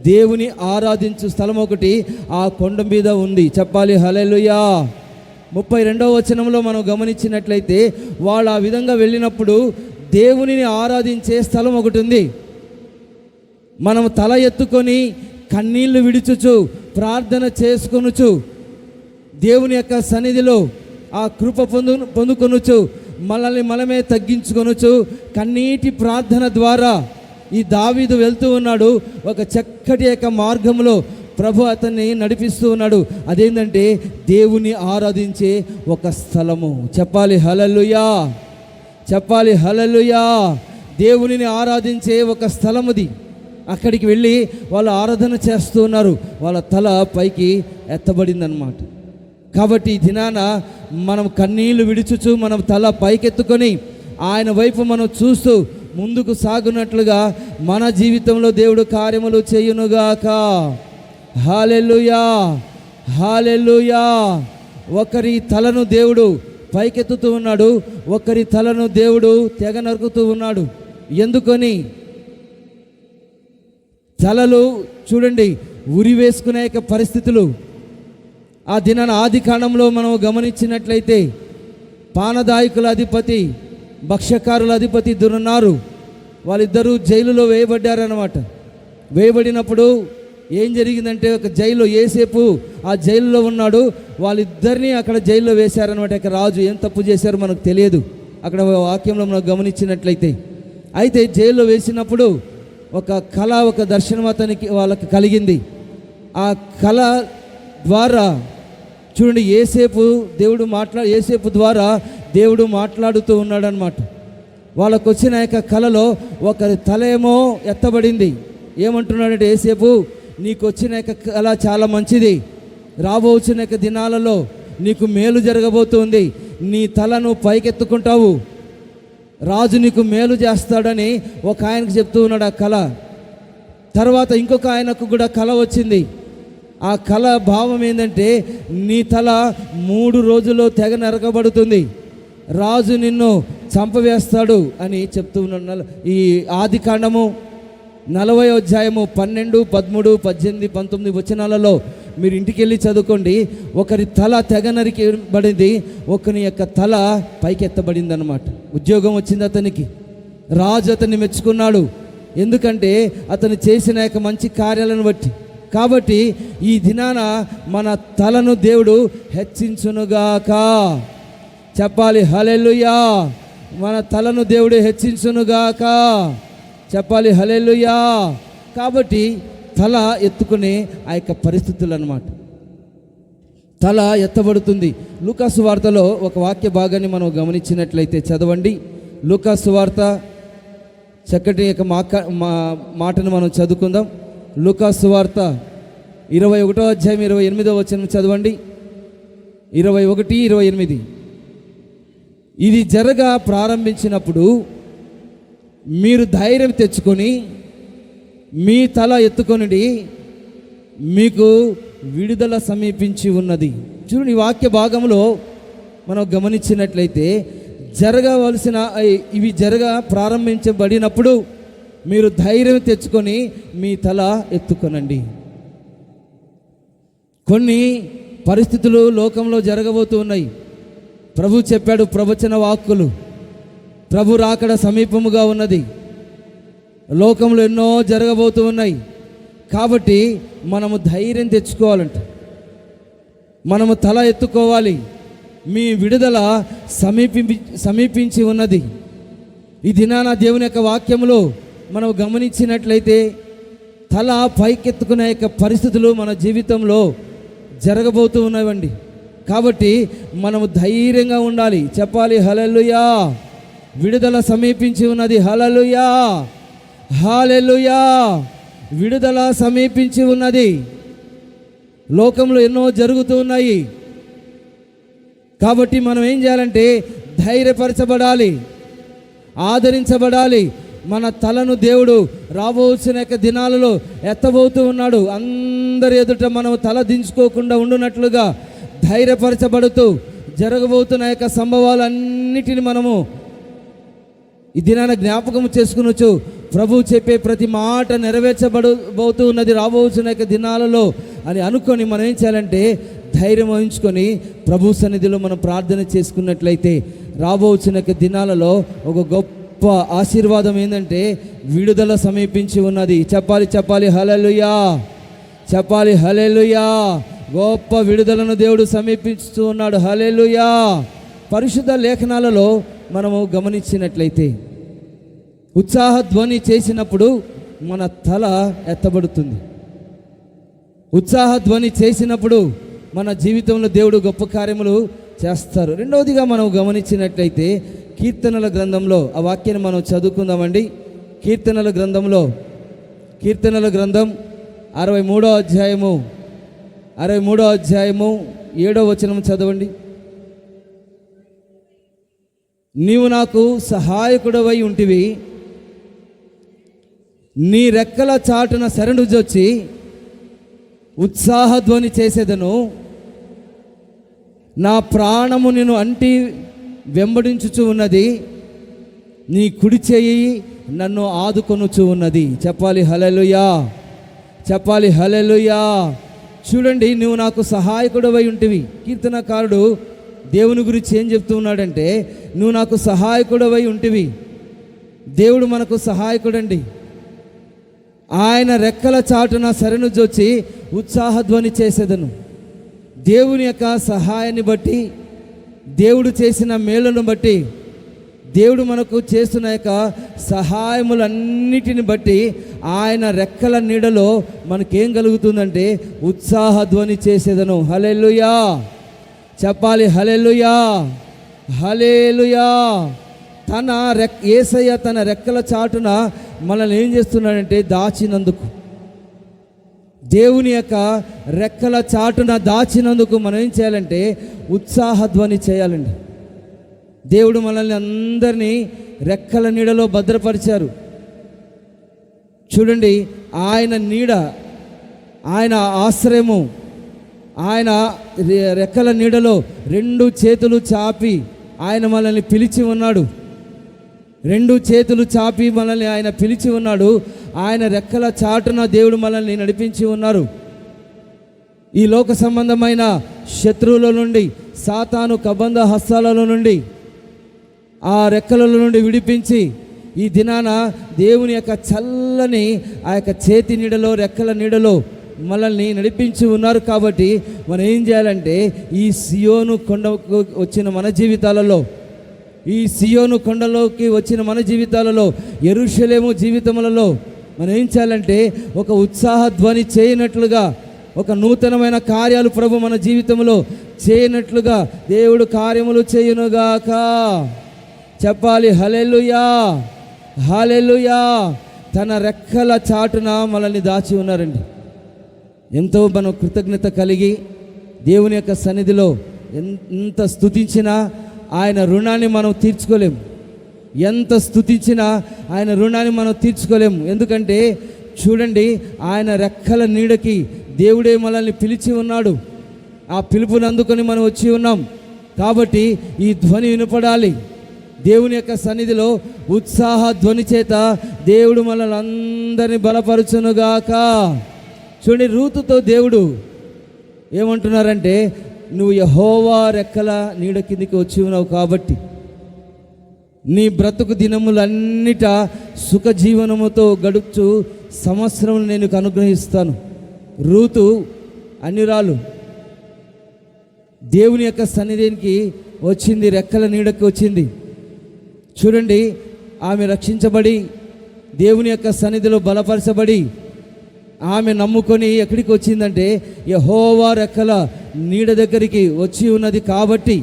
[SPEAKER 1] దేవుని ఆరాధించు స్థలం ఒకటి ఆ కొండ మీద ఉంది. చెప్పాలి హల్లెలూయా. 32వ వచనంలో మనం గమనించినట్లయితే వాళ్ళు ఆ విధంగా వెళ్ళినప్పుడు దేవునిని ఆరాధించే స్థలం ఒకటి ఉంది. మనం తల ఎత్తుకొని కన్నీళ్లు విడుచుచు ప్రార్థన చేసుకొనుచు దేవుని యొక్క సన్నిధిలో ఆ కృప పొందుకొనుచు మనల్ని మనమే తగ్గించుకొనుచు కన్నీటి ప్రార్థన ద్వారా ఈ దావీదు వెళ్తూ ఉన్నాడు. ఒక చక్కటి యొక్క మార్గంలో ప్రభు అతన్ని నడిపిస్తూ ఉన్నాడు. అదేంటంటే దేవుని ఆరాధించే ఒక స్థలము. చెప్పాలి హల్లెలూయా. చెప్పాలి హల్లెలూయా. దేవునిని ఆరాధించే ఒక స్థలముది. అక్కడికి వెళ్ళి వాళ్ళు ఆరాధన చేస్తూ ఉన్నారు. వాళ్ళ తల పైకి ఎత్తబడిందనమాట. కాబట్టి ఈ దినాన మనం కన్నీళ్లు విడుచుచు మనం తల పైకెత్తుకొని ఆయన వైపు మనం చూస్తూ ముందుకు సాగునట్లుగా మన జీవితంలో దేవుడు కార్యములు చేయునుగాక. హల్లెలూయా. హల్లెలూయా. ఒకరి తలను దేవుడు పైకెత్తుతూ ఉన్నాడు, ఒకరి తలను దేవుడు తెగ నరుకుతూ ఉన్నాడు. ఎందుకని? తలలు చూడండి ఉరి వేసుకునే యొక్క పరిస్థితులు ఆ దినాన ఆది కాండంలో మనం గమనించినట్లయితే పానదాయకుల అధిపతి, భక్ష్యకారుల అధిపతి ఇద్దరు ఉన్నారు. వాళ్ళిద్దరూ జైలులో వేయబడ్డారన్నమాట. వేయబడినప్పుడు ఏం జరిగిందంటే ఒక జైల్లో యేసేపు ఆ జైల్లో ఉన్నాడు. వాళ్ళిద్దరినీ అక్కడ జైల్లో వేశారనమాట. ఇక రాజు ఏం తప్పు చేశారో మనకు తెలియదు. అక్కడ వాక్యంలో మనం గమనించినట్లయితే అయితే జైల్లో వేసినప్పుడు ఒక కళ, ఒక దర్శనం అతనికి వాళ్ళకి కలిగింది. ఆ కళ ద్వారా చూడండి యేసేపు ద్వారా దేవుడు మాట్లాడుతూ ఉన్నాడనమాట. వాళ్ళకు వచ్చిన యొక్క కళలో ఒకరి తల ఏమో ఎత్తబడింది. ఏమంటున్నాడంటే, యేసేపు నీకు వచ్చిన యొక్క కళ చాలా మంచిది, రాబోచిన యొక్క దినాలలో నీకు మేలు జరగబోతుంది, నీ తలను పైకెత్తుకుంటావు, రాజు నీకు మేలు చేస్తాడని ఒక ఆయనకు చెప్తూ ఉన్నాడు ఆ కళ. తర్వాత ఇంకొక ఆయనకు కూడా కళ వచ్చింది. ఆ కళ భావం ఏంటంటే నీ తల 3 రోజుల్లో తెగ నరకబడుతుంది, రాజు నిన్ను చంపవేస్తాడు అని చెప్తూ ఉన్నాడు. ఈ ఆది కాండము 40వ అధ్యాయము 12, 13, 18, 19 వచనాలలో మీరు ఇంటికి వెళ్ళి చదువుకోండి. ఒకరి తల తెగ నరికబడింది, ఒకరి యొక్క తల పైకెత్తబడింది అన్నమాట. ఉద్యోగం వచ్చింది అతనికి, రాజు అతన్ని మెచ్చుకున్నాడు. ఎందుకంటే అతను చేసిన యొక్క మంచి కార్యాలను బట్టి. కాబట్టి ఈ దినాన మన తలను దేవుడు హెచ్చించునుగాక. చెప్పాలి హల్లెలూయా. మన తలను దేవుడు హెచ్చించునుగాక. చెప్పాలి హల్లెలూయా. కాబట్టి తల ఎత్తుకునే ఆ యొక్క పరిస్థితులు అన్నమాట. తల ఎత్తబడుతుంది. లూకాసు వార్తలో ఒక వాక్య భాగాన్ని మనం గమనించినట్లయితే చదవండి. లూకాసు వార్త చక్కటి యొక్క మాటను మనం చదువుకుందాం. లూకాసు వార్త 21వ అధ్యాయం 28వ వచనం చదవండి. 21, 28. ఇది జరగా ప్రారంభించినప్పుడు మీరు ధైర్యం తెచ్చుకొని మీ తల ఎత్తుకొనిడి, మీకు విడుదల సమీపించి ఉన్నది. చూడండి, ఈ వాక్య భాగంలో మనం గమనించినట్లయితే జరగవలసిన ఇవి ప్రారంభించబడినప్పుడు మీరు ధైర్యం తెచ్చుకొని మీ తల ఎత్తుకొనండి. కొన్ని పరిస్థితులు లోకంలో జరగబోతూ ఉన్నాయి. ప్రభు చెప్పాడు, ప్రవచన వాక్కులు, ప్రభు రాకడ సమీపముగా ఉన్నది, లోకంలో ఎన్నో జరగబోతూ ఉన్నాయి. కాబట్టి మనము ధైర్యం తెచ్చుకోవాలంట, మనము తల ఎత్తుకోవాలి. మీ విడుదల సమీపించి ఉన్నది. ఈ దినాన దేవుని యొక్క వాక్యములో మనం గమనించినట్లయితే తల పైకెత్తుకునే యొక్క పరిస్థితులు మన జీవితంలో జరగబోతూ ఉన్నవండి. కాబట్టి మనము ధైర్యంగా ఉండాలి. చెప్పాలి హల్లెలూయా, విడుదల సమీపించి ఉన్నది. హల్లెలూయా, హల్లెలూయా, విడుదల సమీపించి ఉన్నది. లోకంలో ఎన్నో జరుగుతూ ఉన్నాయి. కాబట్టి మనం ఏం చేయాలంటే ధైర్యపరచబడాలి, ఆదరించబడాలి. మన తలను దేవుడు రాబోసిన యొక్క దినాలలో ఎత్తబోతూ ఉన్నాడు. అందరి ఎదుట మనం తల దించుకోకుండా ఉండునట్లుగా ధైర్యపరచబడుతూ జరగబోతున్న యొక్క సంభవాలన్నిటిని మనము ఈ దినాన జ్ఞాపకం చేసుకునొచ్చు. ప్రభు చెప్పే ప్రతి మాట నెరవేర్చబడబోతూ ఉన్నది రాబోతున్న యొక్క దినాలలో అని అనుకొని మనం ఏం చేయాలంటే ధైర్యం వహించుకొని ప్రభు సన్నిధిలో మనం ప్రార్థన చేసుకున్నట్లయితే రాబోతున్న యొక్క దినాలలో ఒక గొప్ప ఆశీర్వాదం ఏంటంటే విడుదల సమీపించి ఉన్నది. చెప్పాలి హల్లెలూయా, చెప్పాలి హల్లెలూయా. గొప్ప విడుదలను దేవుడు సమీపిస్తూ ఉన్నాడు. హల్లెలూయా. పరిశుద్ధ లేఖనాలలో మనము గమనించినట్లయితే ఉత్సాహ ధ్వని చేసినప్పుడు మన తల ఎత్తబడుతుంది. ఉత్సాహ ధ్వని చేసినప్పుడు మన జీవితంలో దేవుడు గొప్ప కార్యములు చేస్తారు. రెండవదిగా మనం గమనించినట్లయితే కీర్తనల గ్రంథంలో ఆ వాక్యాన్ని మనం చదువుకుందామండి. కీర్తనల గ్రంథం 63వ అధ్యాయము 7వ వచనం చదవండి. నీవు నాకు సహాయకుడవై ఉంటివి, నీ రెక్కల చాటున శరణుజొచ్చి ఉత్సాహధ్వని చేసేదను, నా ప్రాణము నిన్ను అంటి వెంబడించుచు ఉన్నది, నీ కుడి చేయి నన్ను ఆదుకొనుచు ఉన్నది. చెప్పాలి హల్లెలూయా, చెప్పాలి హల్లెలూయా. చూడండి, నువ్వు నాకు సహాయకుడవై ఉంటివి. కీర్తనకారుడు దేవుని గురించి ఏం చెప్తూ ఉన్నాడంటే నువ్వు నాకు సహాయకుడవై ఉంటివి. దేవుడు మనకు సహాయకుడండి. ఆయన రెక్కల చాటున శరణుజొచ్చి ఉత్సాహధ్వని చేసేదను. దేవుని యొక్క సహాయాన్ని బట్టి, దేవుడు చేసిన మేలును బట్టి, దేవుడు మనకు చేస్తున్న యొక్క సహాయములన్నిటిని బట్టి ఆయన రెక్కల నీడలో మనకేం కలుగుతుందంటే ఉత్సాహధ్వని చేసేదను. హల్లెలూయా, చెప్పాలి హల్లెలూయా, హల్లెలూయా. యేసయ్య తన రెక్కల చాటున మనల్ని ఏం చేస్తున్నాడంటే దాచినందుకు, దేవుని యొక్క రెక్కల చాటున దాచినందుకు మనం ఏం చేయాలంటే ఉత్సాహధ్వని చేయాలండి. దేవుడు మనల్ని అందరినీ రెక్కల నీడలో భద్రపరిచారు. చూడండి, ఆయన నీడ, ఆయన ఆశ్రయము, ఆయన రెక్కల నీడలో 2 చేతులు చాపి ఆయన మనల్ని పిలిచి ఉన్నాడు. 2 చేతులు చాపి మనల్ని ఆయన పిలిచి ఉన్నాడు. ఆయన రెక్కల చాటున దేవుడు మనల్ని నడిపించి ఉన్నారు. ఈ లోక సంబంధమైన శత్రువుల నుండి, సాతాను కబంధ హస్తాలలో నుండి, ఆ రెక్కలలో నుండి విడిపించి ఈ దినాన దేవుని యొక్క చల్లని ఆ యొక్క చేతి నీడలో, రెక్కల నీడలో మనల్ని నడిపించి ఉన్నారు. కాబట్టి మనం ఏం చేయాలంటే ఈ సియోను కొండకు వచ్చిన మన జీవితాలలో, ఈ సియోను కొండలోకి వచ్చిన మన జీవితాలలో, యెరూషలేము జీవితములలో మనం ఏం చేయాలంటే ఒక ఉత్సాహ ధ్వని చేయనట్లుగా, ఒక నూతనమైన కార్యాలు ప్రభు మన జీవితంలో చేయనట్లుగా దేవుడు కార్యములు చేయునుగాక. చెప్పాలి హల్లెలూయా, హల్లెలూయా. తన రెక్కల చాటున మనల్ని దాచి ఉన్నారండి. ఎంతో మనం కృతజ్ఞత కలిగి దేవుని యొక్క సన్నిధిలో ఎంత స్తుతించినా ఆయన రుణాన్ని మనం తీర్చుకోలేము. ఎంత స్తుతించినా ఆయన రుణాన్ని మనం తీర్చుకోలేము. ఎందుకంటే చూడండి, ఆయన రెక్కల నీడకి దేవుడే మనల్ని పిలిచి ఉన్నాడు. ఆ పిలుపుని అందుకొని మనం వచ్చి ఉన్నాం. కాబట్టి ఈ ధ్వని వినపడాలి. దేవుని యొక్క సన్నిధిలో ఉత్సాహ ధ్వని చేత దేవుడు మనల్ని అందరినీ బలపరుచునుగాక. చూడండి, రూతుతో దేవుడు ఏమంటున్నారంటే, నువ్వు యెహోవా రెక్కల నీడ కిందికి వచ్చి ఉన్నావు కాబట్టి నీ బ్రతుకు దినములన్నిట సుఖజీవనముతో గడుపుచు సంవత్సరం నేను అనుగ్రహిస్తాను. రూతు అన్యురాలు దేవుని యొక్క సన్నిధికి వచ్చింది, రెక్కల నీడకి వచ్చింది. చూడండి, ఆమె రక్షించబడి దేవుని యొక్క సన్నిధిలో బలపరచబడి ఆమె నమ్ముకొని ఎక్కడికి వచ్చిందంటే యెహోవా రెక్కల నీడ దగ్గరికి వచ్చి ఉన్నది. కాబట్టి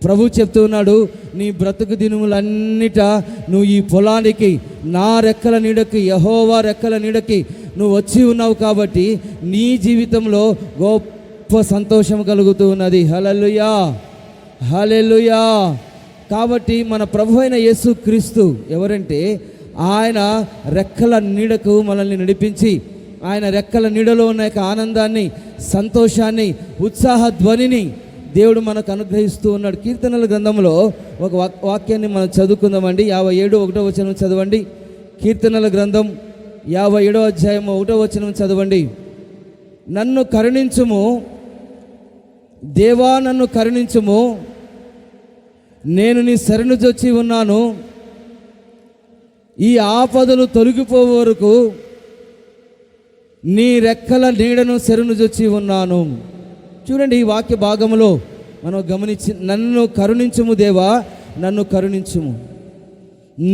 [SPEAKER 1] ప్రభు చెప్తూ ఉన్నాడు, నీ బ్రతుకు దినములన్నిట నువ్వు ఈ పొలానికి నా రెక్కల నీడకి, యెహోవా రెక్కల నీడకి నువ్వు వచ్చి ఉన్నావు. కాబట్టి నీ జీవితంలో గొప్ప సంతోషం కలుగుతూ ఉన్నది. హల్లెలూయా, హల్లెలూయా. కాబట్టి మన ప్రభు అయిన యేసు క్రీస్తు ఎవరంటే, ఆయన రెక్కల నీడకు మనల్ని నడిపించి ఆయన రెక్కల నీడలో ఉన్న యొక్క ఆనందాన్ని, సంతోషాన్ని, ఉత్సాహ ధ్వనిని దేవుడు మనకు అనుగ్రహిస్తూ ఉన్నాడు. కీర్తనల గ్రంథంలో ఒక వాక్యాన్ని మనం చదువుకుందామండి. 57:1 వచనం చదవండి. కీర్తనల గ్రంథం 57వ అధ్యాయం 1వ వచనం చదవండి. నన్ను కరుణించుము దేవా, నన్ను కరుణించుము, నేను నీ శరణుజొచ్చి ఉన్నాను. ఈ ఆపదలు తొలగిపోయే వరకు నీ రెక్కల నీడను శరణుజొచ్చి ఉన్నాను. చూడండి, ఈ వాక్య భాగంలో మనం గమనించి, నన్ను కరుణించుము దేవా, నన్ను కరుణించుము,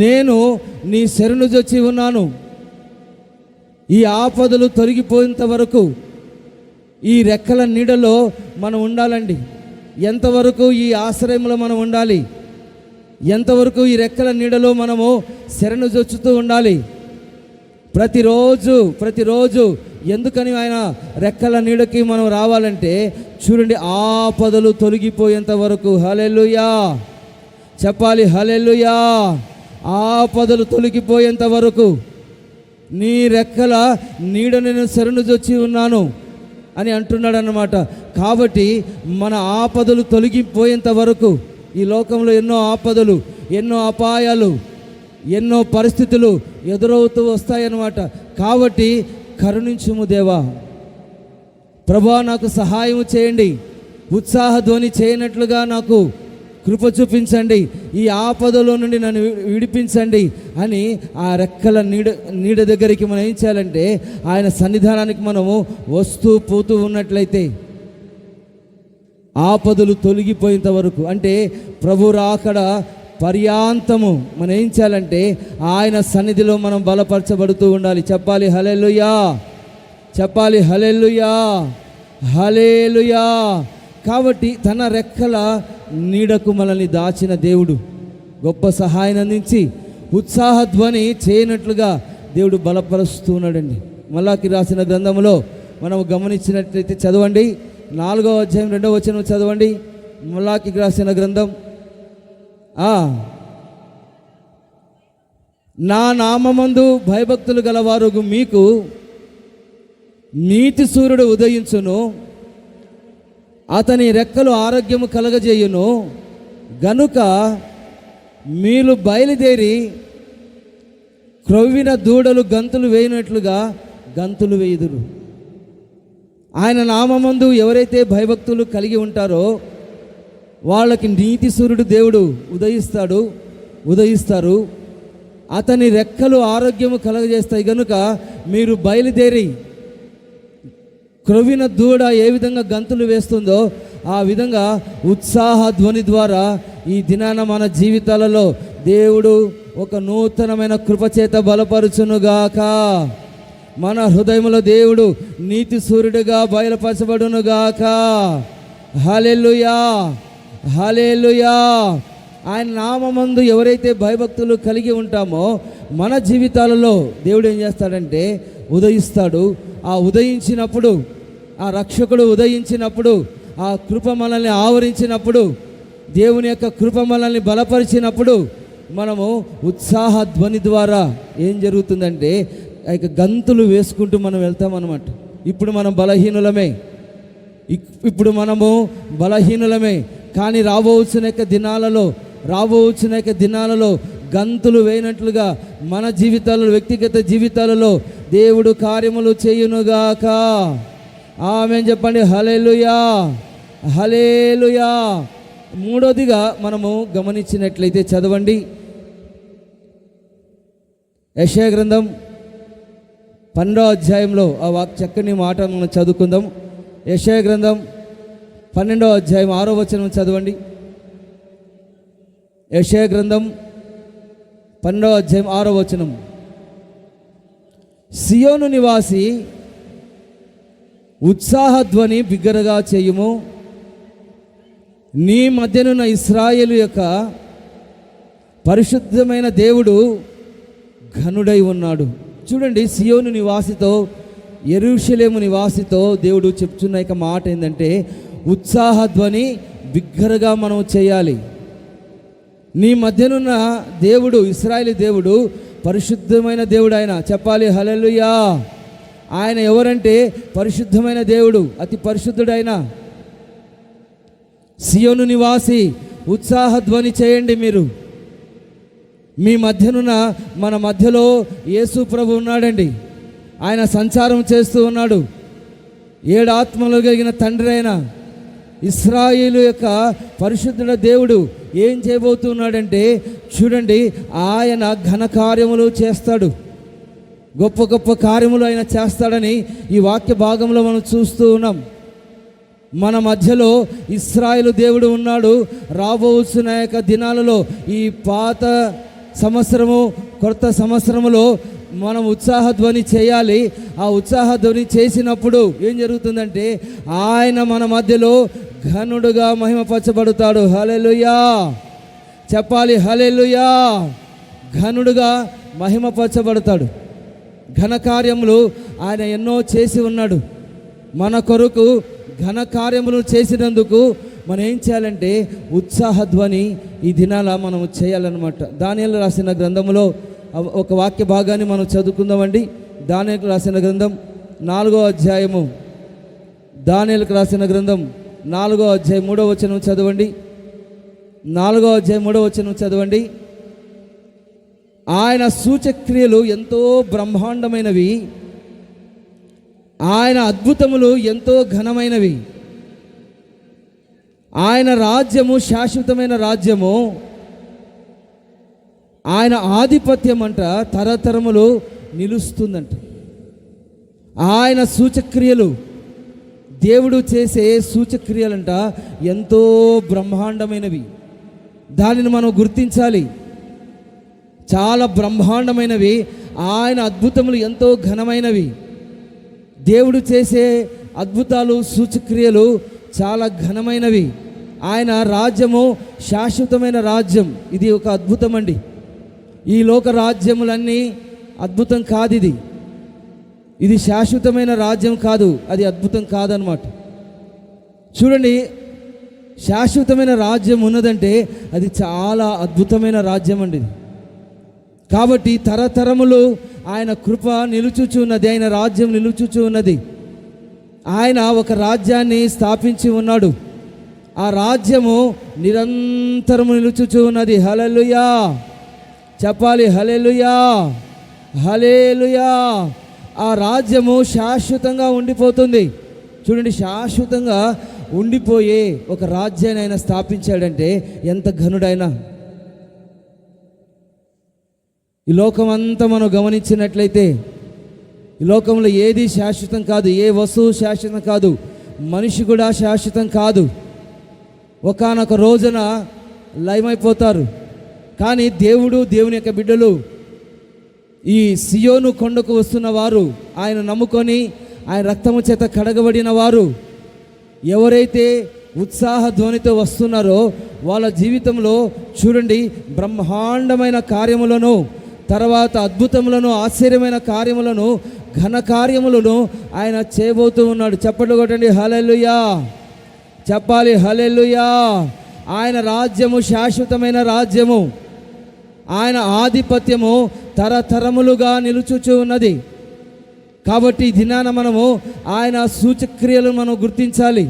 [SPEAKER 1] నేను నీ శరణుజొచ్చి ఉన్నాను. ఈ ఆపదలు తొలగిపోయేంత వరకు ఈ రెక్కల నీడలో మనం ఉండాలండి. ఎంతవరకు ఈ ఆశ్రయంలో మనం ఉండాలి? ఎంతవరకు ఈ రెక్కల నీడలో మనము శరణుజొచ్చుతూ ఉండాలి? ప్రతిరోజు ఎందుకని ఆయన రెక్కల నీడకి మనం రావాలంటే, చూడండి, ఆపదలు తొలగిపోయేంత వరకు. హల్లెలూయా, చెప్పాలి హల్లెలూయా. ఆపదలు తొలగిపోయేంత వరకు నీ రెక్కల నీడ నేను శరణుజొచ్చి ఉన్నాను అని అంటున్నాడు అన్నమాట. కాబట్టి మన ఆపదలు తొలగిపోయేంత వరకు ఈ లోకంలో ఎన్నో ఆపదలు, ఎన్నో అపాయాలు, ఎన్నో పరిస్థితులు ఎదురవుతూ వస్తాయన్నమాట. కాబట్టి కరుణించుము దేవా, ప్రభా నాకు సహాయం చేయండి, ఉత్సాహ ధ్వని చేయనట్లుగా నాకు కృప చూపించండి, ఈ ఆపదలో నుండి నన్ను విడిపించండి అని ఆ రెక్కల నీడ దగ్గరికి మనం ఏం చేయాలంటే, ఆయన సన్నిధానానికి మనము వస్తూ పోతూ ఉన్నట్లయితే ఆపదలు తొలగిపోయేంత వరకు, అంటే ప్రభు రాకడ పర్యాంతము మనం ఏం చేయాలంటే ఆయన సన్నిధిలో మనం బలపరచబడుతూ ఉండాలి. చెప్పాలి హల్లెలూయా, చెప్పాలి హల్లెలూయా, హల్లెలూయా. కాబట్టి తన రెక్కల నీడకు మనల్ని దాచిన దేవుడు గొప్ప సహాయం అందించి ఉత్సాహ ధ్వని చేయనట్లుగా దేవుడు బలపరుస్తూ ఉన్నాడండి. మలాకి రాసిన గ్రంథంలో మనం గమనించినట్లయితే చదవండి, 4వ అధ్యాయం 2వ వచనం చదవండి. మలాకి రాసిన గ్రంథం, నా నామమందు భయభక్తులు గలవారు మీకు నీతి సూర్యుడు ఉదయించును, అతని రెక్కలు ఆరోగ్యము కలగజేయును గనుక మీరు బయలుదేరి క్రొవ్విన దూడలు గంతులు వేయినట్లుగా గంతులు వేయుదురు. ఆయన నామమందు ఎవరైతే భయభక్తులు కలిగి ఉంటారో వాళ్ళకి నీతి సూర్యుడు దేవుడు ఉదయిస్తారు. అతని రెక్కలు ఆరోగ్యము కలగజేస్తాయి గనుక మీరు బయలుదేరి క్రొవ్విన దూడ ఏ విధంగా గంతులు వేస్తుందో ఆ విధంగా ఉత్సాహ ధ్వని ద్వారా ఈ దినాన మన జీవితాలలో దేవుడు ఒక నూతనమైన కృపచేత బలపరుచునుగాక. మన హృదయములో దేవుడు నీతి సూర్యుడిగా బయలుపరచబడునుగాక. హల్లెలూయా, హల్లెలూయా. ఆయన నామమందు ఎవరైతే భయభక్తులు కలిగి ఉంటామో మన జీవితాలలో దేవుడు ఏం చేస్తాడంటే ఉదయిస్తాడు. ఆ ఉదయించినప్పుడు, ఆ రక్షకుడు ఉదయించినప్పుడు, ఆ కృప మనల్ని ఆవరించినప్పుడు, దేవుని యొక్క కృప మనల్ని బలపరిచినప్పుడు మనము ఉత్సాహ ధ్వని ద్వారా ఏం జరుగుతుందంటే గంతులు వేసుకుంటూ మనం వెళ్తామన్నమాట. ఇప్పుడు మనం బలహీనులమే, ఇప్పుడు మనము బలహీనులమే, కానీ రాబోతున్న దినాలలో గంతులు వేయనట్లుగా మన జీవితాలలో, వ్యక్తిగత జీవితాలలో దేవుడు కార్యములు చేయునుగాక. ఆమేన్ చెప్పండి. హల్లెలూయా, హల్లెలూయా. మూడోదిగా మనము గమనించినట్లయితే చదవండి, యెషయా గ్రంథం 12వ అధ్యాయంలో ఆ చక్కని మాట మనం చదువుకుందాం. యెషయా గ్రంథం 12వ అధ్యాయం 6వ వచనం చదవండి. యెషయా గ్రంథం 12వ అధ్యాయం 6వ వచనం. సియోను నివాసి ఉత్సాహధ్వని బిగ్గరగా చేయుము, నీ మధ్యనున్న ఇశ్రాయేలు యొక్క పరిశుద్ధమైన దేవుడు ఘనుడై ఉన్నాడు. చూడండి, సియోను నివాసితో, యెరూషలేము నివాసితో దేవుడు చెప్తున్న ఒక మాట ఏంటంటే ఉత్సాహధ్వని బిగ్గరగా మనం చేయాలి. నీ మధ్యనున్న దేవుడు, ఇశ్రాయేలు దేవుడు పరిశుద్ధమైన దేవుడు. ఆయన చెప్పాలి హల్లెలూయా. ఆయన ఎవరంటే పరిశుద్ధమైన దేవుడు, అతి పరిశుద్ధుడైన. సియోను నివాసి ఉత్సాహధ్వని చేయండి. మీరు మీ మధ్యనున్న, మన మధ్యలో యేసు ప్రభు ఉన్నాడండి. ఆయన సంచారం చేస్తూ ఉన్నాడు. 7 ఆత్మలు కలిగిన తండ్రి అయిన ఇశ్రాయేలు యొక్క పరిశుద్ధుడ దేవుడు ఏం చేయబోతున్నాడంటే చూడండి, ఆయన ఘన కార్యములు చేస్తాడు, గొప్ప గొప్ప కార్యములు ఆయన చేస్తాడని ఈ వాక్య భాగంలో మనం చూస్తూ ఉన్నాం. మన మధ్యలో ఇశ్రాయేలు దేవుడు ఉన్నాడు. రాబోతున్న యొక్క దినాలలో, ఈ పాత సంవత్సరము, కొత్త సంవత్సరములో మనం ఉత్సాహధ్వని చేయాలి. ఆ ఉత్సాహధ్వని చేసినప్పుడు ఏం జరుగుతుందంటే ఆయన మన మధ్యలో ఘనుడుగా మహిమపరచబడతాడు. హల్లెలూయా చెప్పాలి. హల్లెలూయా. ఘనుడుగా మహిమపరచబడతాడు. ఘనకార్యములు ఆయన ఎన్నో చేసి ఉన్నాడు. మన కొరకు ఘనకార్యములు చేసినందుకు మనం ఏం చేయాలంటే ఉత్సాహధ్వని ఈ దినాల మనం చేయాలన్నమాట. దానియేలు రాసిన గ్రంథంలో ఒక వాక్య భాగాన్ని మనం చదువుకుందామండి. దానియేలు రాసిన గ్రంథం 4వ అధ్యాయము, దానియేలుకు రాసిన గ్రంథం 4వ అధ్యాయం 3వ వచనం చదవండి. 4వ అధ్యాయం 3వ వచనం చదవండి. ఆయన సూచక్రియలు ఎంతో బ్రహ్మాండమైనవి, ఆయన అద్భుతములు ఎంతో ఘనమైనవి, ఆయన రాజ్యము శాశ్వతమైన రాజ్యము, ఆయన ఆధిపత్యం అంట తరతరములు నిలుస్తుందంట. ఆయన సూచక్రియలు, దేవుడు చేసే సూచక్రియలంట ఎంతో బ్రహ్మాండమైనవి. దానిని మనం గుర్తించాలి. చాలా బ్రహ్మాండమైనవి. ఆయన అద్భుతములు ఎంతో ఘనమైనవి. దేవుడు చేసే అద్భుతాలు, సూచక్రియలు చాలా ఘనమైనవి. ఆయన రాజ్యము శాశ్వతమైన రాజ్యం. ఇది ఒక అద్భుతం అండి. ఈ లోక రాజ్యములన్నీ అద్భుతం కాదు. ఇది శాశ్వతమైన రాజ్యం కాదు, అది అద్భుతం కాదనమాట. చూడండి, శాశ్వతమైన రాజ్యం ఉన్నదంటే అది చాలా అద్భుతమైన రాజ్యం అండి. కాబట్టి తరతరములు ఆయన కృప నిలుచుచు ఉన్నది, ఆయన రాజ్యం నిలుచుచు ఉన్నది. ఆయన ఒక రాజ్యాన్ని స్థాపించి ఉన్నాడు. ఆ రాజ్యము నిరంతరము నిలుచుచు ఉన్నది. హల్లెలూయా చెప్పాలి. హల్లెలూయా, హల్లెలూయా. ఆ రాజ్యము శాశ్వతంగా ఉండిపోతుంది. చూడండి, శాశ్వతంగా ఉండిపోయే ఒక రాజ్యాన్ని ఆయన స్థాపించాడంటే ఎంత ఘనుడైనా. ఈ లోకమంతా మనం గమనించినట్లయితే ఈ లోకంలో ఏది శాశ్వతం కాదు, ఏ వస్తువు శాశ్వతం కాదు, మనిషి కూడా శాశ్వతం కాదు. ఒకానొక రోజున లయమైపోతారు. కానీ దేవుని యొక్క బిడ్డలు, ఈ సియోను కొండకు వస్తున్న వారు, ఆయన నమ్ముకొని ఆయన రక్తము చేత కడగబడిన వారు ఎవరైతే ఉత్సాహ ధ్వనితో వస్తున్నారో వాళ్ళ జీవితంలో చూడండి, బ్రహ్మాండమైన కార్యములను, తర్వాత అద్భుతములను, ఆశ్చర్యమైన కార్యములను, ఘన కార్యములను ఆయన చేయబోతూ ఉన్నాడు. చప్పట్లు కొట్టండి, హల్లెలూయా చెప్పాలి, హల్లెలూయా. ఆయన రాజ్యము శాశ్వతమైన రాజ్యము, ఆయన ఆధిపత్యము తరతరములుగా నిలుచుచూ ఉన్నది. కాబట్టి ఈ దినాన మనము ఆయన సూచక్రియలను మనం గుర్తించాలి.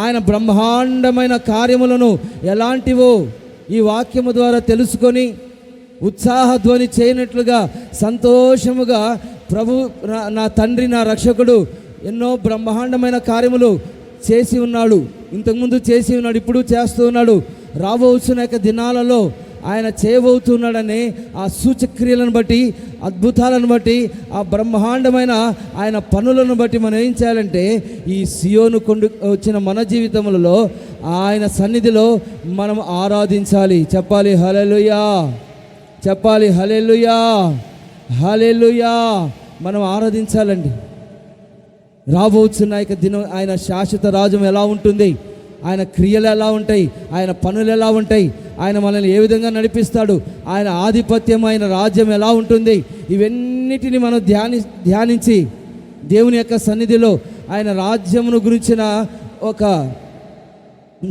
[SPEAKER 1] ఆయన బ్రహ్మాండమైన కార్యములను ఎలాంటివో ఈ వాక్యము ద్వారా తెలుసుకొని ఉత్సాహ ధ్వని చేయనట్లుగా సంతోషముగా ప్రభు నా తండ్రి, నా రక్షకుడు ఎన్నో బ్రహ్మాండమైన కార్యములు చేసి ఉన్నాడు, ఇంతకుముందు చేసి ఉన్నాడు, ఇప్పుడు చేస్తూ ఉన్నాడు, రాబోతున్న దినాలలో ఆయన చేయబోతున్నాడని ఆ సూచక్రియలను బట్టి, అద్భుతాలను బట్టి, ఆ బ్రహ్మాండమైన ఆయన పనులను బట్టి మనం ఏం చేయాలంటే ఈ సియోను కొండ వచ్చిన మన జీవితములలో ఆయన సన్నిధిలో మనం ఆరాధించాలి. చెప్పాలి, హల్లెలూయా చెప్పాలి, హల్లెలూయా హల్లెలూయా. మనం ఆరాధించాలండి. రాబోతున్న దినం ఆయన శాశ్వత రాజ్యం ఎలా ఉంటుంది, ఆయన క్రియలు ఎలా ఉంటాయి, ఆయన పనులు ఎలా ఉంటాయి, ఆయన మనల్ని ఏ విధంగా నడిపిస్తాడు, ఆయన ఆధిపత్యం, ఆయన రాజ్యం ఎలా ఉంటుంది, ఇవన్నిటిని మనం ధ్యానించి దేవుని యొక్క సన్నిధిలో ఆయన రాజ్యమును గురించిన ఒక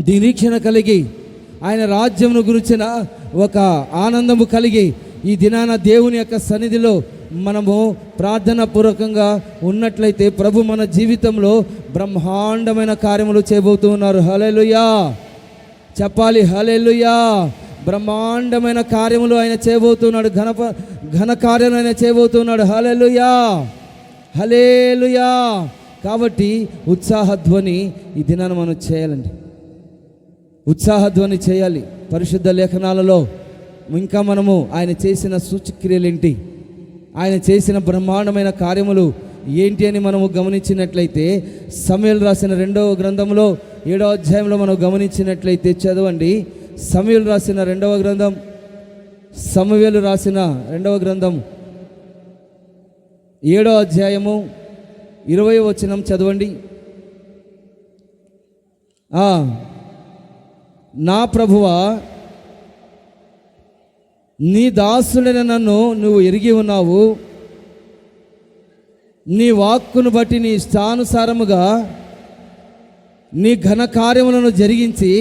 [SPEAKER 1] నిరీక్షణ కలిగి, ఆయన రాజ్యమును గురించిన ఒక ఆనందము కలిగి ఈ దినాన దేవుని యొక్క సన్నిధిలో మనము ప్రార్థన పూర్వకంగా ఉన్నట్లయితే ప్రభు మన జీవితంలో బ్రహ్మాండమైన కార్యములు చేయబోతూ ఉన్నారు. హల్లెలూయా చెప్పాలి, హల్లెలూయా. బ్రహ్మాండమైన కార్యములు ఆయన చేయబోతున్నాడు, ఘన కార్యాలు ఆయన చేయబోతున్నాడు. హల్లెలూయా హల్లెలూయా. కాబట్టి ఉత్సాహధ్వని ఈ దినాన మనం చేయాలండి, ఉత్సాహధ్వని చేయాలి. పరిశుద్ధ లేఖనాలలో ఇంకా మనము ఆయన చేసిన సూచక్రియలేంటి, ఆయన చేసిన బ్రహ్మాండమైన కార్యములు ఏంటి అని మనము గమనించినట్లయితే సమూయేలు రాసిన 2వ గ్రంథంలో 7వ అధ్యాయంలో మనం గమనించినట్లయితే చదవండి. సమూయేలు రాసిన 2వ గ్రంథం, సమూయేలు రాసిన 2వ గ్రంథం 7వ అధ్యాయము 20వ వచనం చదవండి. నా ప్రభువా, నీ దాసుడైన నన్ను నువ్వు ఎరిగి ఉన్నావు, నీ వాక్కును బట్టి నీ ఇష్టానుసారముగా నీ ఘన కార్యములను జరిగించి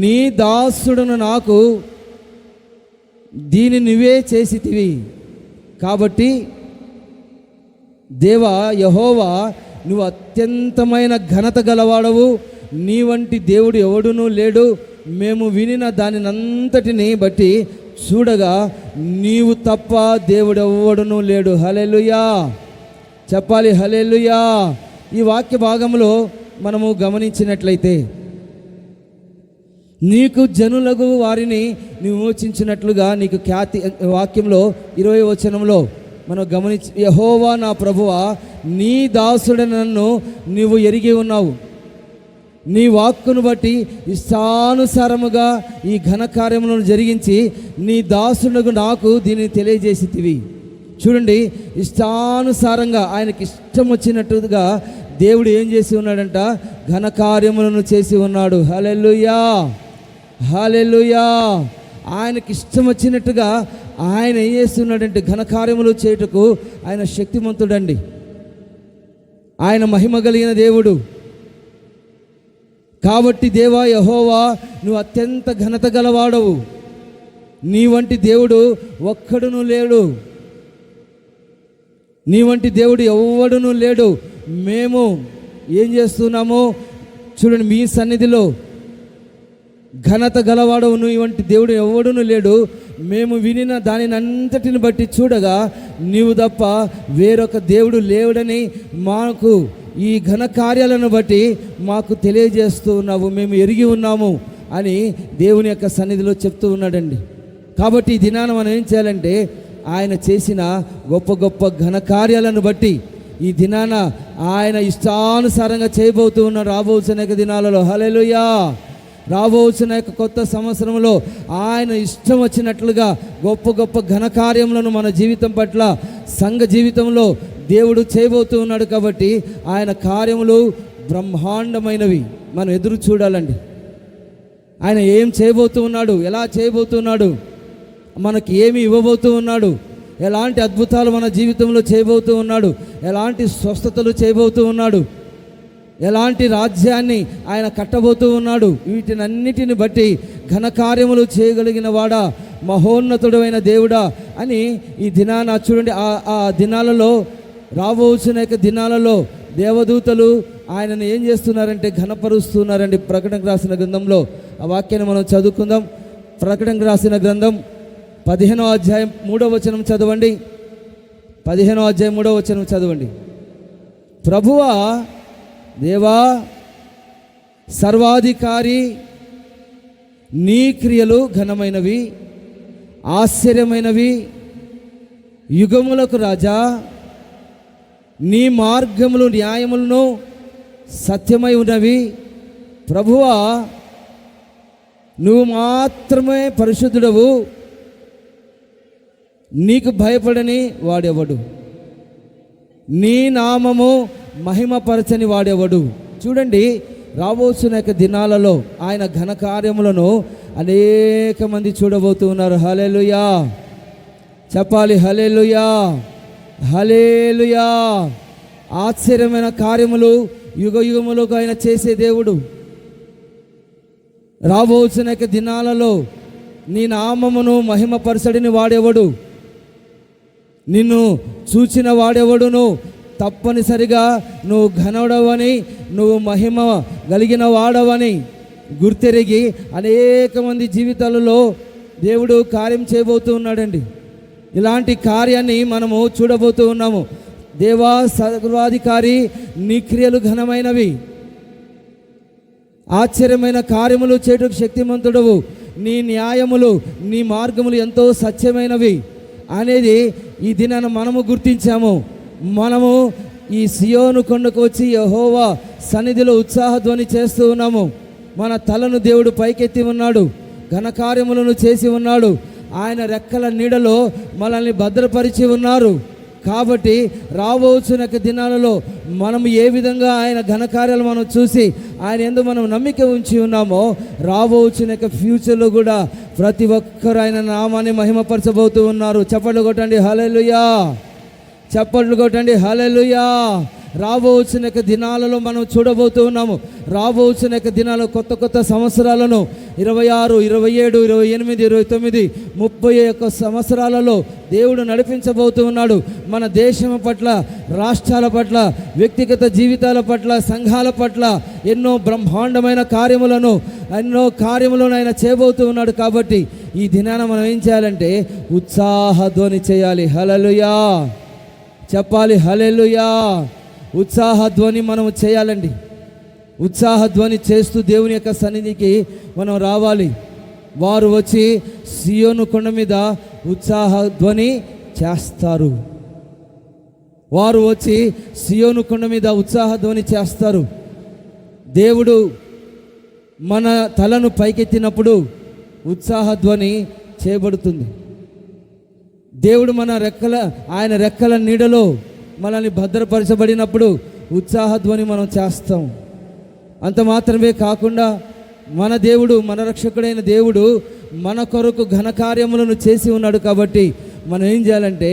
[SPEAKER 1] నీ దాసుడును నాకు దీని నువ్వే చేసితివి. కాబట్టి దేవా యెహోవా, నువ్వు అత్యంతమైన ఘనత గలవాడవు, నీ వంటి దేవుడు ఎవడునూ లేడు. మేము వినిన దానినంతటిని బట్టి చూడగా నీవు తప్ప దేవుడు ఎవడునూ లేడు. హల్లెలూయా చెప్పాలి, హల్లెలూయా. ఈ వాక్య భాగంలో మనము గమనించినట్లయితే నీకు జనులకు వారిని విమోచించినట్లుగా నీకు ఖ్యాతి, వాక్యంలో 20వ వచనంలో మనం గమనించి, యెహోవా నా ప్రభువా, నీ దాసుడైన నన్ను నీవు ఎరిగి ఉన్నావు, నీ వాక్కును బట్టి ఇష్టానుసారముగా ఈ ఘనకార్యములను జరిగించి నీ దాసునకు నాకు దీనిని తెలియజేసితివి. చూడండి, ఇష్టానుసారంగా ఆయనకి ఇష్టం వచ్చినట్టుగా దేవుడు ఏం చేసి ఉన్నాడంట? ఘనకార్యములను చేసి ఉన్నాడు. హల్లెలూయా హల్లెలూయా. ఆయనకి ఇష్టం వచ్చినట్టుగా ఆయన ఏం చేస్తున్నాడంటే ఘనకార్యములు చేయుటకు ఆయన శక్తిమంతుడండి, ఆయన మహిమ కలిగిన దేవుడు. కాబట్టి దేవా యెహోవా, నువ్వు అత్యంత ఘనత గలవాడవు, నీ వంటి దేవుడు ఒక్కడును లేడు, నీ వంటి దేవుడు ఎవడునూ లేడు. మేము ఏం చేస్తున్నామో చూడండి, మీ సన్నిధిలో ఘనత గలవాడవు, నీ వంటి దేవుడు ఎవడునూ లేడు. మేము వినిన దానిని అంతటిని బట్టి చూడగా నీవు తప్ప వేరొక దేవుడు లేవుడని మాకు ఈ ఘన కార్యాలను బట్టి మాకు తెలియజేస్తూ ఉన్నావు, మేము ఎరిగి ఉన్నాము అని దేవుని యొక్క సన్నిధిలో చెప్తూ ఉన్నాడండి. కాబట్టి ఈ దినాన మనం ఏం చేయాలంటే ఆయన చేసిన గొప్ప గొప్ప ఘన కార్యాలను బట్టి ఈ దినాన ఆయన ఇష్టానుసారంగా చేయబోతూ ఉన్న రాబోతున్న దినాలలో హల్లెలూయా రాబోతున్న యొక్క కొత్త సంవత్సరంలో ఆయన ఇష్టం వచ్చినట్లుగా గొప్ప గొప్ప ఘనకార్యములను మన జీవితం పట్ల, సంఘ జీవితంలో దేవుడు చేయబోతూ ఉన్నాడు. కాబట్టి ఆయన కార్యములు బ్రహ్మాండమైనవి. మనం ఎదురు చూడాలండి. ఆయన ఏం చేయబోతూ ఉన్నాడు, ఎలా చేయబోతున్నాడు, మనకి ఏమి ఇవ్వబోతూ ఉన్నాడు, ఎలాంటి అద్భుతాలు మన జీవితంలో చేయబోతూ ఉన్నాడు, ఎలాంటి స్వస్థతలు చేయబోతూ ఉన్నాడు, ఎలాంటి రాజ్యాన్ని ఆయన కట్టబోతూ ఉన్నాడు. వీటినన్నిటిని బట్టి ఘనకార్యములు చేయగలిగిన వాడా, మహోన్నతుడు అయిన దేవుడా అని ఈ దినాన చూడండి. ఆ దినాలలో, రాబోతున్న యొక్క దినాలలో దేవదూతలు ఆయనను ఏం చేస్తున్నారంటే ఘనపరుస్తున్నారండి. ప్రకటనకు రాసిన గ్రంథంలో ఆ వాక్యాన్ని మనం చదువుకుందాం. ప్రకటనకు రాసిన గ్రంథం 15వ అధ్యాయం 3వ వచనం చదవండి. 15వ అధ్యాయం 3వ వచనం చదవండి. ప్రభువా, దేవా, సర్వాధికారి, నీ క్రియలు ఘనమైనవి, ఆశ్చర్యమైనవి, యుగములకు రాజా, నీ మార్గములు న్యాయములను సత్యమై ఉన్నవి. ప్రభువా, నువ్వు మాత్రమే పరిశుద్ధుడవు, నీకు భయపడని వాడెవడు, నీ నామము మహిమపరచని వాడెవడు. చూడండి, రాబోతున్న యొక్క దినాలలో ఆయన ఘనకార్యములను అనేక మంది చూడబోతూ ఉన్నారు. హల్లెలూయా చెప్పాలి. హల్లెలూయా, హల్లెలూయా. ఆశ్చర్యమైన కార్యములు యుగ యుగములకు ఆయన చేసే దేవుడు. రాబోతున్న యొక్క దినాలలో నీ నామమును మహిమపరచడిని వాడెవడు, నిన్ను చూచిన వాడెవడును తప్పనిసరిగా నువ్వు ఘనుడవని, నువ్వు మహిమ కలిగిన వాడవని గుర్తెరిగి అనేక మంది జీవితాలలో దేవుడు కార్యం చేయబోతూ ఉన్నాడండి. ఇలాంటి కార్యాన్ని మనము చూడబోతూ ఉన్నాము. దేవా, సర్వాధికారి, నీ క్రియలు ఘనమైనవి, ఆశ్చర్యమైన కార్యములు చేయుటకు శక్తిమంతుడవు, నీ న్యాయములు, నీ మార్గములు ఎంతో సత్యమైనవి అనేది ఈ దినాన మనము గుర్తించాము. మనము ఈ సియోను కొండకు వచ్చి యెహోవా సన్నిధిలో ఉత్సాహధ్వని చేస్తూ ఉన్నాము. మన తలను దేవుడు పైకెత్తి ఉన్నాడు, ఘనకార్యములను చేసి ఉన్నాడు. ఆయన రెక్కల నీడలో మనల్ని భద్రపరిచి ఉన్నారు. కాబట్టి రాబోతున్న దినాలలో మనం ఏ విధంగా ఆయన ఘనకార్యాలు మనం చూసి ఆయన యందు మనం నమ్మిక ఉంచి ఉన్నామో, రాబోతున్న ఫ్యూచర్లో కూడా ప్రతి ఒక్కరు ఆయన నామాన్ని మహిమపరచబోతూ ఉన్నారు. చప్పట్లు కొట్టండి, హల్లెలూయా. చప్పట్లు కొట్టండి, హల్లెలూయా. రాబోతున్న దినాలలో మనం చూడబోతూ ఉన్నాము. రాబోతున్న దినాలు కొత్త కొత్త సంవత్సరాలను 26, 27, 28, 29, 31 సంవత్సరాలలో దేవుడు నడిపించబోతూ ఉన్నాడు. మన దేశం పట్ల, రాష్ట్రాల పట్ల, వ్యక్తిగత జీవితాల పట్ల, సంఘాల పట్ల ఎన్నో బ్రహ్మాండమైన కార్యములను ఆయన చేయబోతూ ఉన్నాడు. కాబట్టి ఈ దినాన మనం ఏం చేయాలంటే ఉత్సాహధ్వని చేయాలి. హల్లెలూయా చెప్పాలి. హల్లెలూయా. ఉత్సాహధ్వని మనం చేయాలండి. ఉత్సాహధ్వని చేస్తూ దేవుని యొక్క సన్నిధికి మనం రావాలి. వారు వచ్చి సియోను కొండ మీద ఉత్సాహధ్వని చేస్తారు. వారు వచ్చి సియోను కొండ మీద ఉత్సాహధ్వని చేస్తారు. దేవుడు మన తలను పైకెత్తినప్పుడు ఉత్సాహధ్వని చేయబడుతుంది. దేవుడు ఆయన రెక్కల నీడలో మనల్ని భద్రపరచబడినప్పుడు ఉత్సాహధ్వని మనం చేస్తాం. అంత మాత్రమే కాకుండా మన దేవుడు, మన రక్షకుడైన దేవుడు మన కొరకు ఘనకార్యములను చేసి ఉన్నాడు. కాబట్టి మనం ఏం చేయాలంటే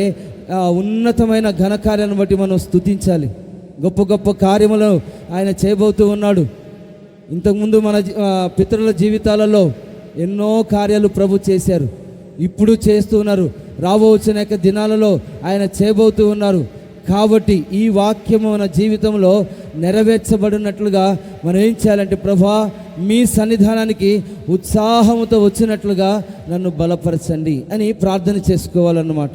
[SPEAKER 1] ఆ ఉన్నతమైన ఘనకార్యాలను బట్టి మనం స్తుతించాలి. గొప్ప గొప్ప కార్యములు ఆయన చేయబోతూ ఉన్నాడు. ఇంతకుముందు మన పితరుల జీవితాలలో ఎన్నో కార్యాలు ప్రభు చేశారు, ఇప్పుడు చేస్తూ ఉన్నారు. రాబోతున్న దినాలలో ఆయన చేయబోతూ ఉన్నారు. కాబట్టి ఈ వాక్యము మన జీవితంలో నెరవేర్చబడినట్లుగా మనం ఏం చేయాలంటే, ప్రభువా, మీ సన్నిధానానికి ఉత్సాహముతో వచ్చినట్లుగా నన్ను బలపరచండి అని ప్రార్థన చేసుకోవాలన్నమాట.